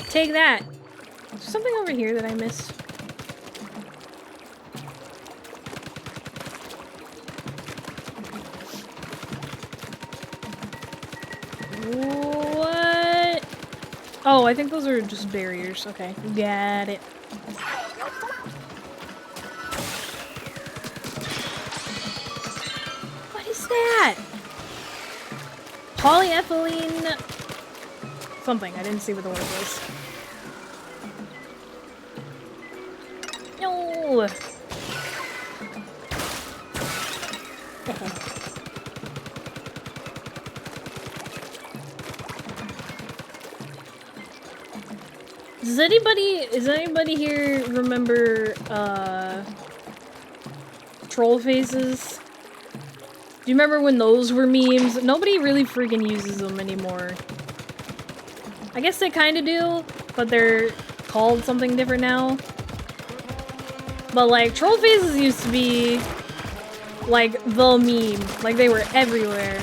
Take that. Is there something over here that I missed? Oh, I think those are just barriers. Okay, got it. What is that? Polyethylene... something. I didn't see what the word was. No! Does anybody here remember, troll faces? Do you remember when those were memes? Nobody really freaking uses them anymore. I guess they kinda do, but they're called something different now. But like, troll faces used to be like the meme. Like they were everywhere.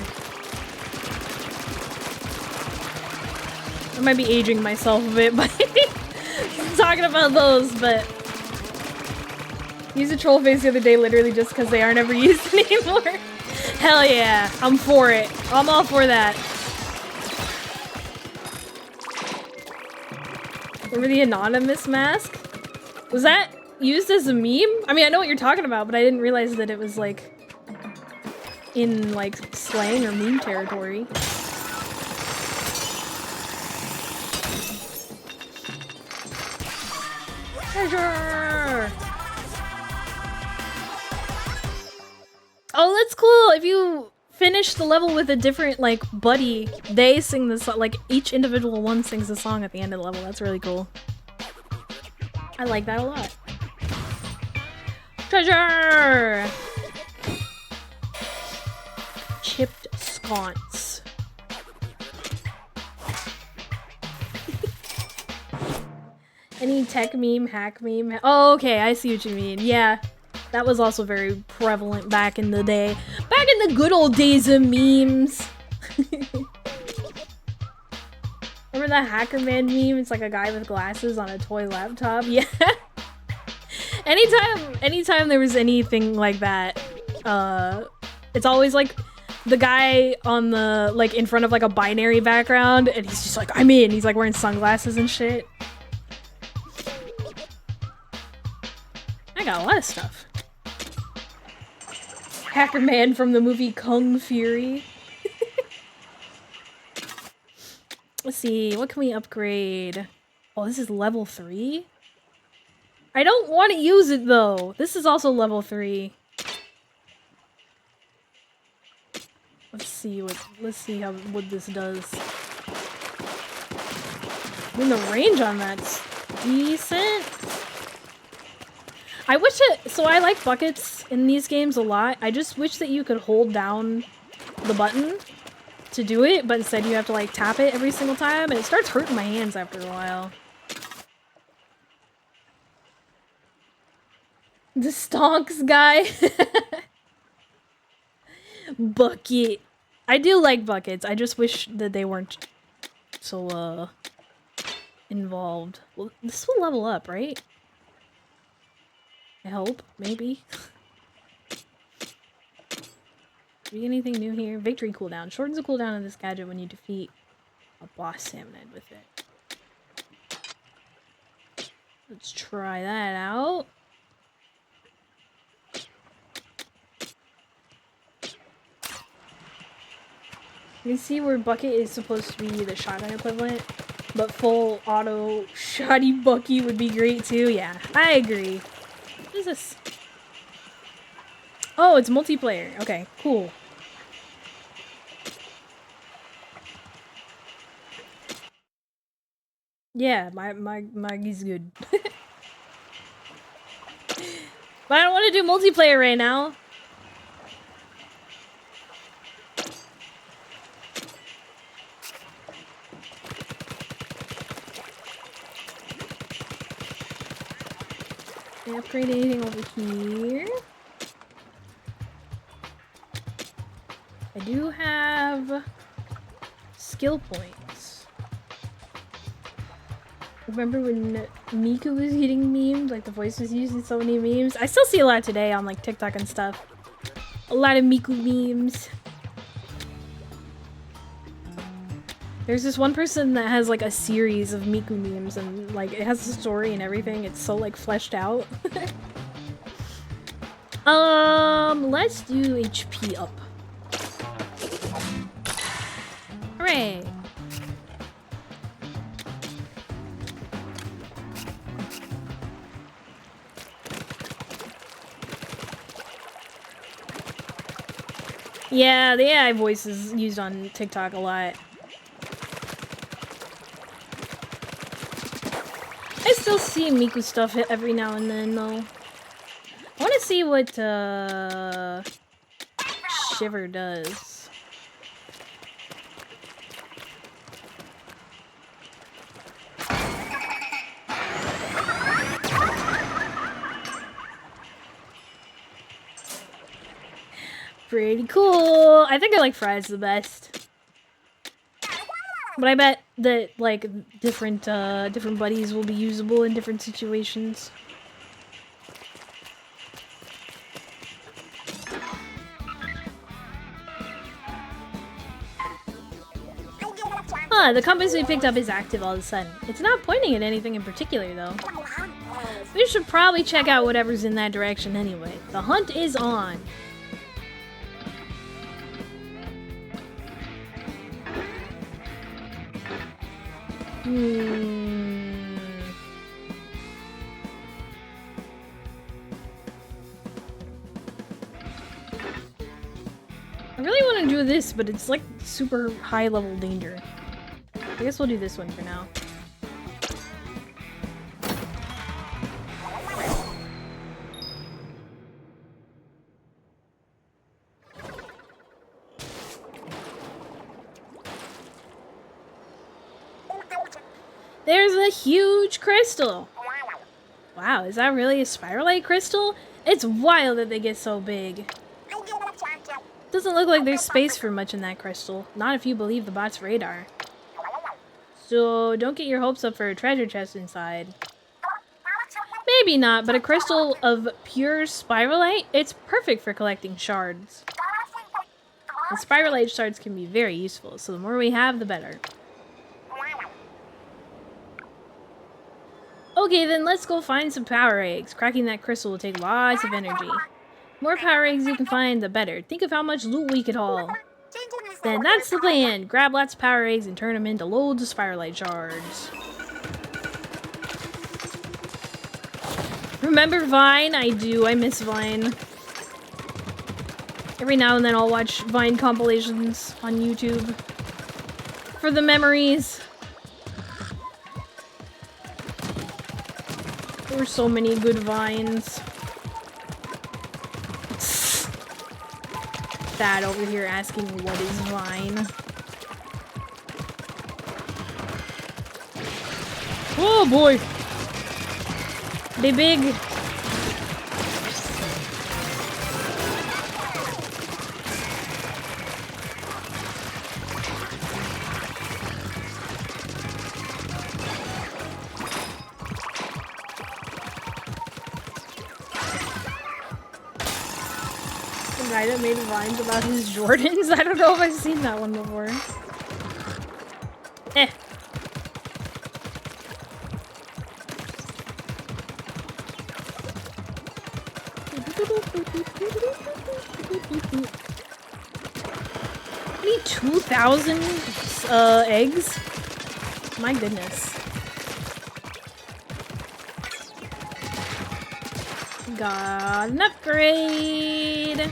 I might be aging myself a bit by talking about those, but used a troll face the other day literally just because they aren't ever used anymore. Hell yeah, I'm for it. I'm all for that. Remember the anonymous mask? Was that used as a meme? I mean, I know what you're talking about, but I didn't realize that it was like in like slang or meme territory. Treasure! Oh, that's cool! If you finish the level with a different, like, buddy, they sing the song, like, each individual one sings a song at the end of the level. That's really cool. I like that a lot. Treasure! Chipped sconce. Any tech meme, hack meme? Oh, okay, I see what you mean. Yeah, that was also very prevalent back in the day. Back in the good old days of memes. Remember that Hacker Man meme? It's like a guy with glasses on a toy laptop. Yeah. Anytime there was anything like that, it's always like the guy on the, like, in front of like a binary background, and he's just like, I'm in. He's like wearing sunglasses and shit. I got a lot of stuff. Hacker Man from the movie Kung Fury. Let's see, what can we upgrade? Oh, this is level 3? I don't want to use it though. This is also level 3. Let's see what this does. I mean, the range on that's decent. I wish it, so I like buckets in these games a lot. I just wish that you could hold down the button to do it, but instead you have to like tap it every single time, and it starts hurting my hands after a while. The stonks guy. Bucket. I do like buckets. I just wish that they weren't so involved. Well, this will level up, right? I hope, maybe. Be anything new here? Victory cooldown. Shortens the cooldown of this gadget when you defeat a boss salmonid with it. Let's try that out. You can see where Bucket is supposed to be the shotgun equivalent, but full auto shotty Bucky would be great too. Yeah, I agree. What is this? Oh, it's multiplayer. Okay, cool. Yeah, my is good. But I don't want to do multiplayer right now. Can I upgrade anything over here? I do have skill points. Remember when Miku was hitting memes? Like the voice was used in so many memes. I still see a lot today on like TikTok and stuff. A lot of Miku memes. There's this one person that has like a series of Miku memes and like it has a story and everything. It's so like fleshed out. Let's do HP up. Hooray! Yeah, the AI voice is used on TikTok a lot. I still see Miku stuff every now and then, though. I want to see what, Shiver does. Pretty cool. I think I like Fries the best. But I bet that, like, different buddies will be usable in different situations. Huh, the compass we picked up is active all of a sudden. It's not pointing at anything in particular, though. We should probably check out whatever's in that direction anyway. The hunt is on. I really want to do this, but it's like super high level danger. I guess we'll do this one for now. There's a huge crystal! Wow, is that really a spiralite crystal? It's wild that they get so big. Doesn't look like there's space for much in that crystal. Not if you believe the bot's radar. So don't get your hopes up for a treasure chest inside. Maybe not, but a crystal of pure spiralite, it's perfect for collecting shards. And spiralite shards can be very useful, so the more we have, the better. Okay, then let's go find some power eggs. Cracking that crystal will take lots of energy. The more power eggs you can find, the better. Think of how much loot we could haul. Then that's the plan. Grab lots of power eggs and turn them into loads of spiralite shards. Remember Vine? I do. I miss Vine. Every now and then I'll watch Vine compilations on YouTube. For the memories. There were so many good Vines. Dad over here asking what is Vine. Oh boy! They big. Guy that made vines about his Jordans. I don't know if I've seen that one before. Eh. I need 2,000 eggs? My goodness. Got an upgrade.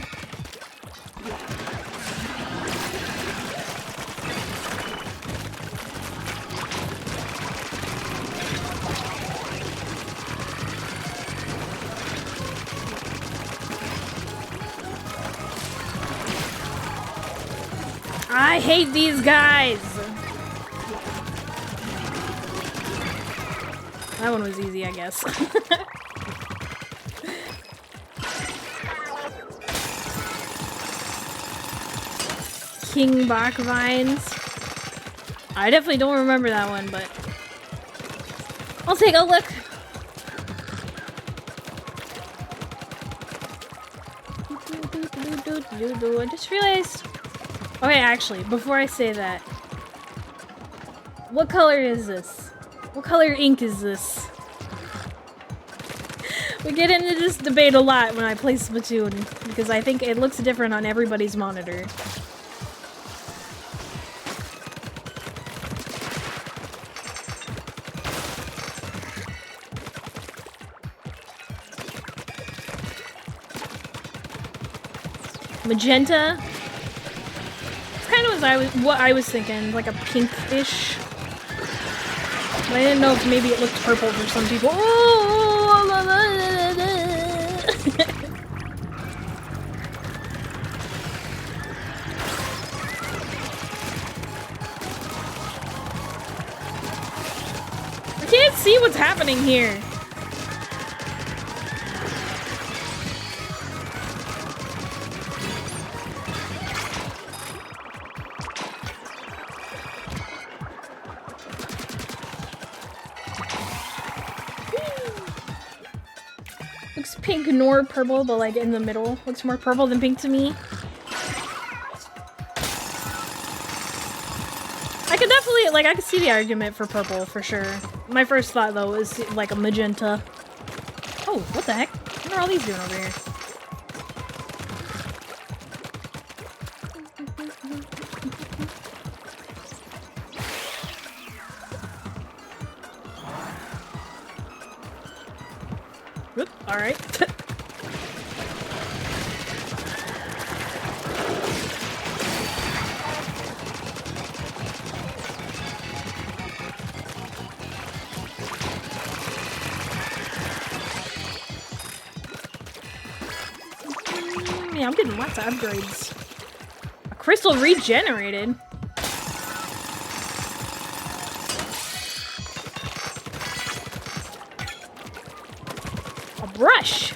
I hate these guys! That one was easy, I guess. King Bach vines. I definitely don't remember that one, but I'll take a look. I just realized. Okay, actually, before I say that, What color is this? What color ink is this? We get into this debate a lot when I play Splatoon, because I think it looks different on everybody's monitor. Magenta? It's kind of what I was thinking, like a pinkish. But I didn't know if maybe it looked purple for some people. Oh, la, la, la, la. I can't see what's happening here. Looks pink nor purple, but like in the middle. Looks more purple than pink to me. I could definitely, like, I could see the argument for purple, for sure. My first thought, though, is like a magenta. Oh, what the heck? What are all these doing over here? Whoop, alright. Yeah, I'm getting lots of upgrades. A crystal regenerated. A brush.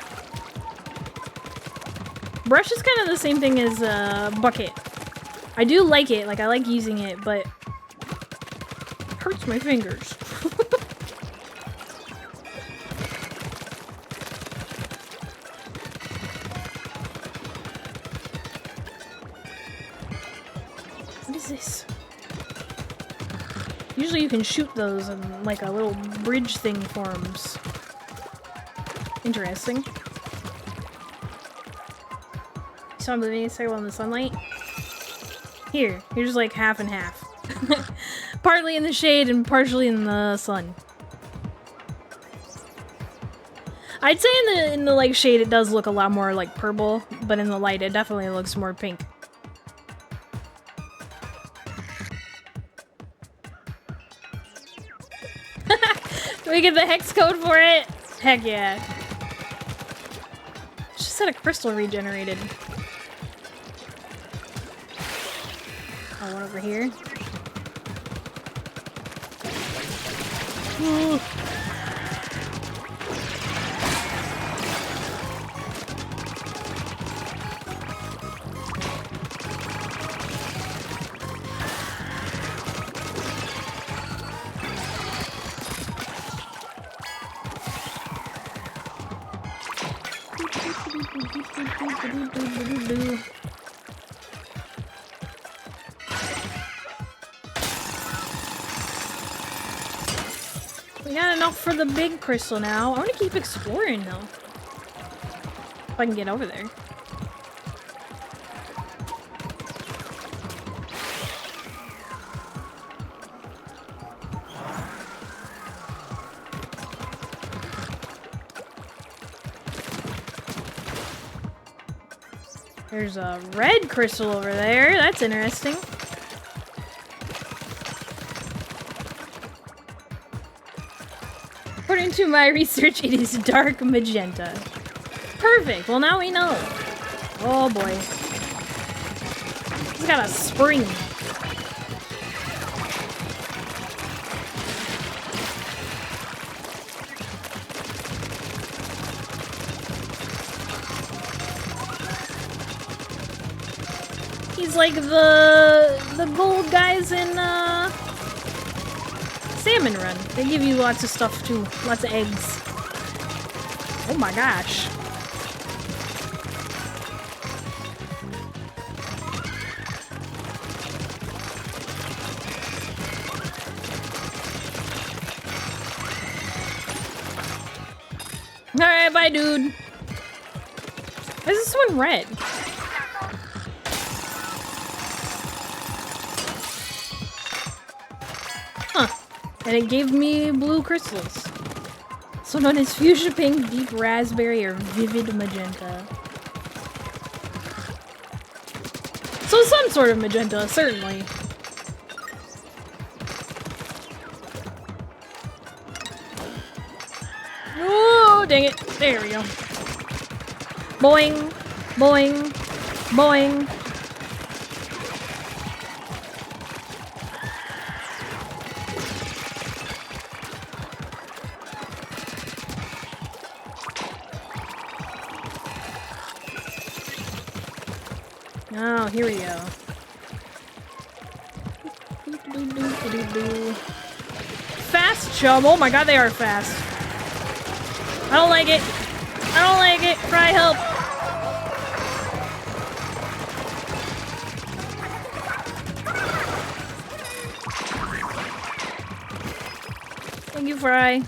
Brush is kind of the same thing as a bucket. I do like it, like I like using it, but it hurts my fingers. What is this? Usually you can shoot those and like a little bridge thing forms. Interesting. Saw the mini cycle in the sunlight. Here's like half and half. Partly in the shade and partially in the sun. I'd say in the like shade it does look a lot more like purple, but in the light it definitely looks more pink. Do we get the hex code for it? Heck yeah. Just said a crystal regenerated. Oh, one over here. Ooh. We got enough for the big crystal now. I want to keep exploring though. If I can get over there. There's a red crystal over there. That's interesting. According to my research, it is dark magenta. Perfect. Well, now we know. Oh boy. He's got a spring. He's like the gold guys in Salmon Run. They give you lots of stuff too. Lots of eggs. Oh my gosh. Alright, bye, dude. Why is this one red? Huh. And it gave me blue crystals. So known as fuchsia pink, deep raspberry, or vivid magenta. So some sort of magenta, certainly. Oh, dang it. There we go. Boing, boing, boing. Oh, here we go. Fast chum. Oh my god, they are fast. I don't like it. I don't like it. Cry help. Thank you, Fry.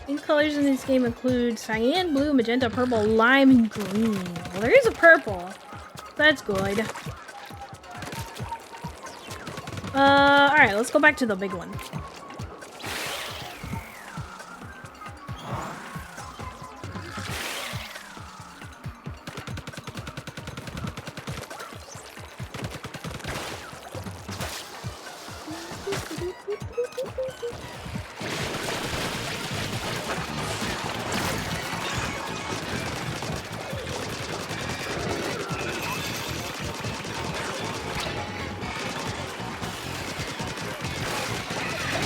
These colors in this game include cyan, blue, magenta, purple, lime, and green. Well, there is a purple. That's good. Alright, let's go back to the big one.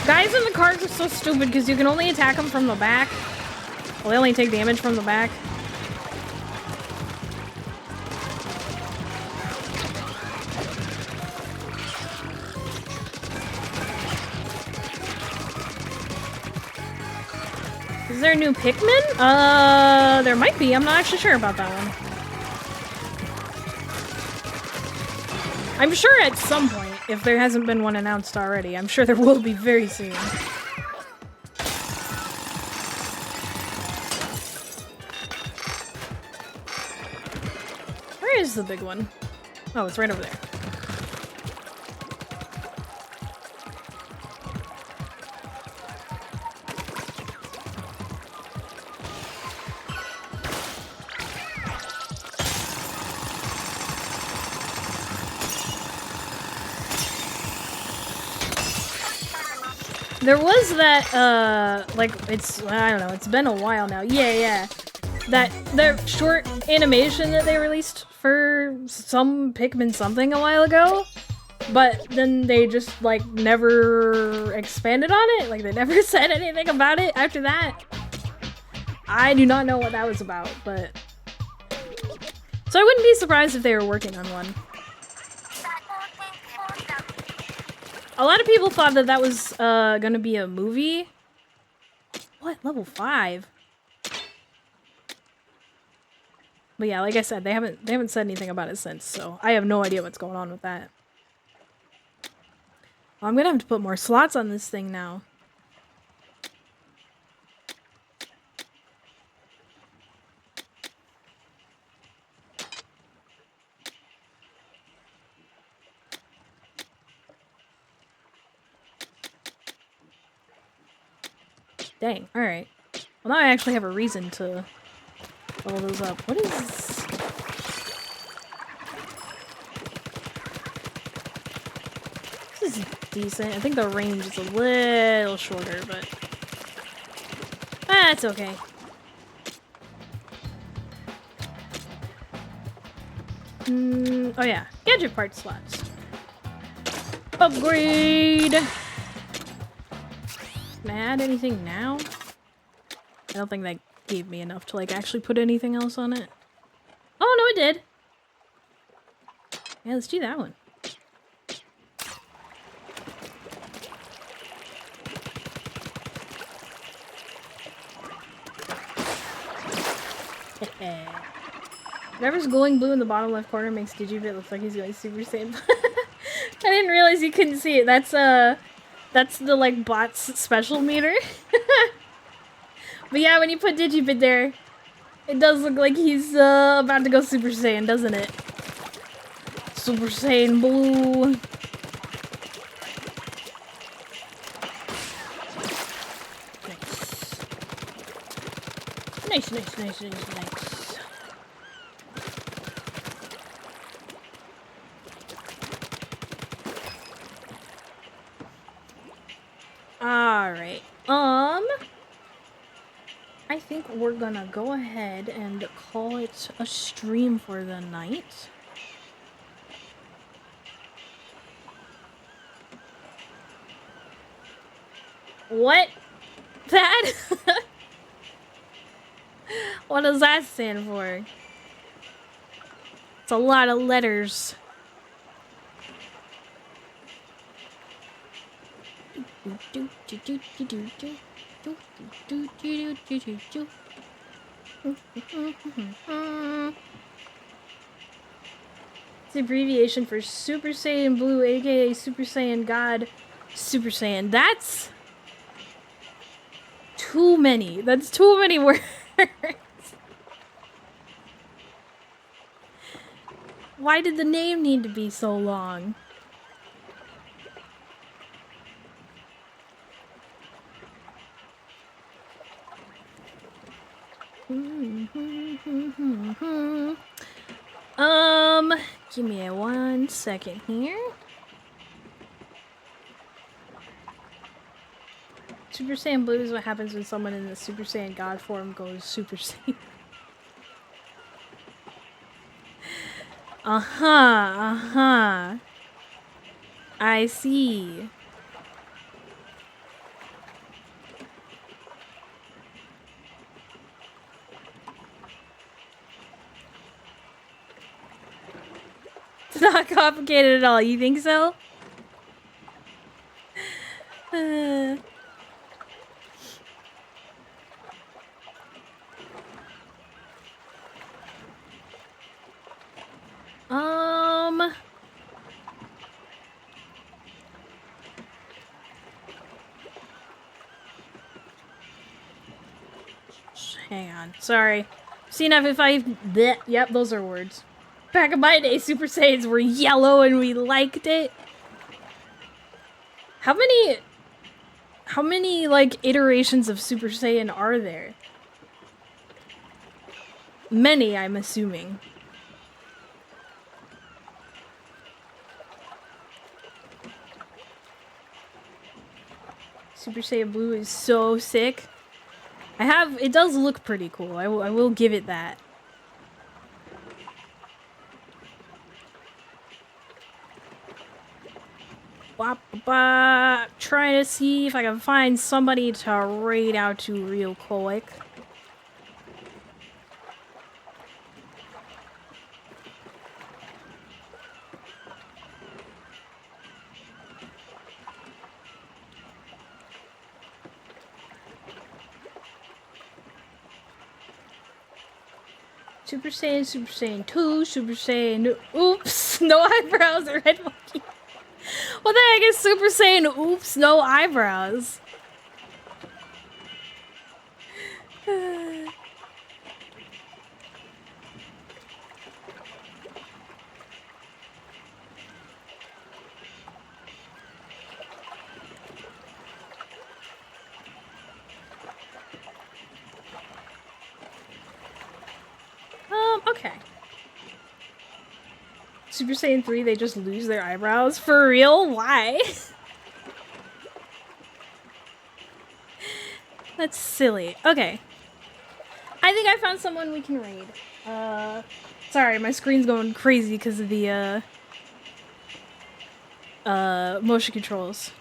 Guys in the cars are so stupid because you can only attack them from the back. Well, they only take damage from the back. Is there a new Pikmin? There might be. I'm not actually sure about that one. I'm sure at some point, if there hasn't been one announced already, I'm sure there will be very soon. Where is the big one? Oh, it's right over there. There was that, like, I don't know, it's been a while now. Yeah. That short animation that they released for some Pikmin something a while ago. But then they just, like, never expanded on it. Like, they never said anything about it after that. I do not know what that was about, but... So I wouldn't be surprised if they were working on one. A lot of people thought that that was gonna be a movie. What? Level 5? But yeah, like I said, they haven't said anything about it since, so I have no idea what's going on with that. Well, I'm gonna have to put more slots on this thing now. Dang, alright. Well, now I actually have a reason to level those up. What is this? This is decent. I think the range is a little shorter, but... that's okay. Oh yeah, gadget part slots. Upgrade! Can I add anything now? I don't think that gave me enough to, like, actually put anything else on it. Oh, no, it did. Yeah, let's do that one. Whatever's glowing blue in the bottom left corner makes Digibit look like he's going Super Saiyan. I didn't realize you couldn't see it. That's the like bot's special meter. But yeah, when you put Digibit there, it does look like he's about to go Super Saiyan, doesn't it? Super Saiyan Blue. Nice. Nice. Alright. I think we're gonna go ahead and call it a stream for the night. What? That? What does that stand for? It's a lot of letters. It's the abbreviation for Super Saiyan Blue, aka Super Saiyan God, Super Saiyan. That's too many. That's too many words. Why did the name need to be so long? Give me 1 second here. Super Saiyan Blue is what happens when someone in the Super Saiyan God form goes Super Saiyan. I see. It's not complicated at all. You think so? Hang on. Sorry. Seen if I... Bleh. Yep, those are words. Back in my day, Super Saiyans were yellow and we liked it. How many, like, iterations of Super Saiyan are there? Many, I'm assuming. Super Saiyan Blue is so sick. It does look pretty cool. I will give it that. Trying to see if I can find somebody to raid out to real quick. Super Saiyan 2, Super Saiyan... Oops! No eyebrows or red monkey. What the heck is Super Saiyan oops, no eyebrows? Okay. Super Saiyan 3, they just lose their eyebrows? For real? Why? That's silly. Okay. I think I found someone we can raid. Sorry, my screen's going crazy because of the, motion controls.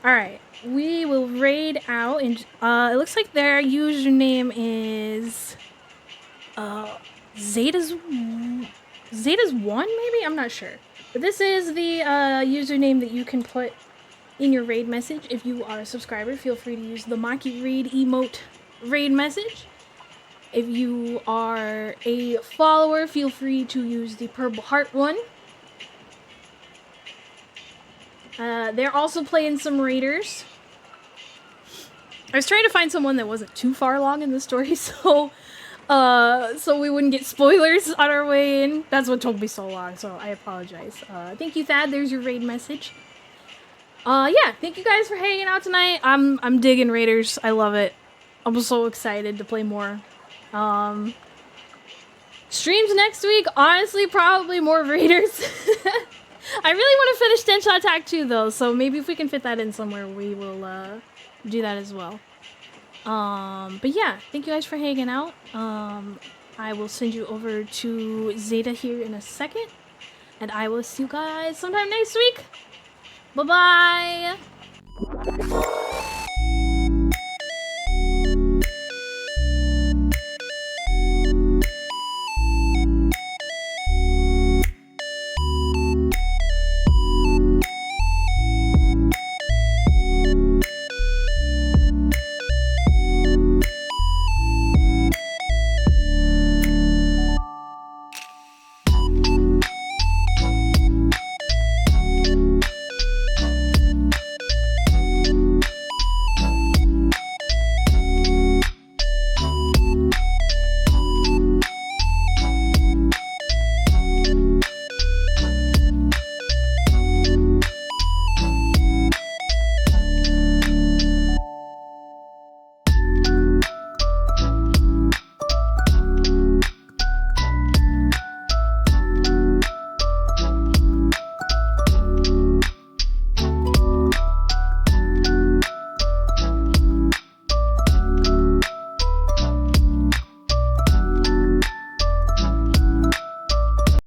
Alright. We will raid out, and, it looks like their username is, Zeta's 1, maybe? I'm not sure. But this is the username that you can put in your raid message. If you are a subscriber, feel free to use the Maki Raid emote raid message. If you are a follower, feel free to use the purple heart one. They're also playing some raiders. I was trying to find someone that wasn't too far along in the story, so we wouldn't get spoilers on our way in. That's what took me so long, so I apologize. Thank you, Thad. There's your raid message. Yeah, thank you guys for hanging out tonight. I'm digging raiders. I love it. I'm so excited to play more. Streams next week, honestly, probably more raiders. I really want to finish 10 Shot Attack 2 though, so maybe if we can fit that in somewhere, we will do that as well. But yeah, thank you guys for hanging out. I will send you over to Zeta here in a second, and I will see you guys sometime next week. Bye-bye!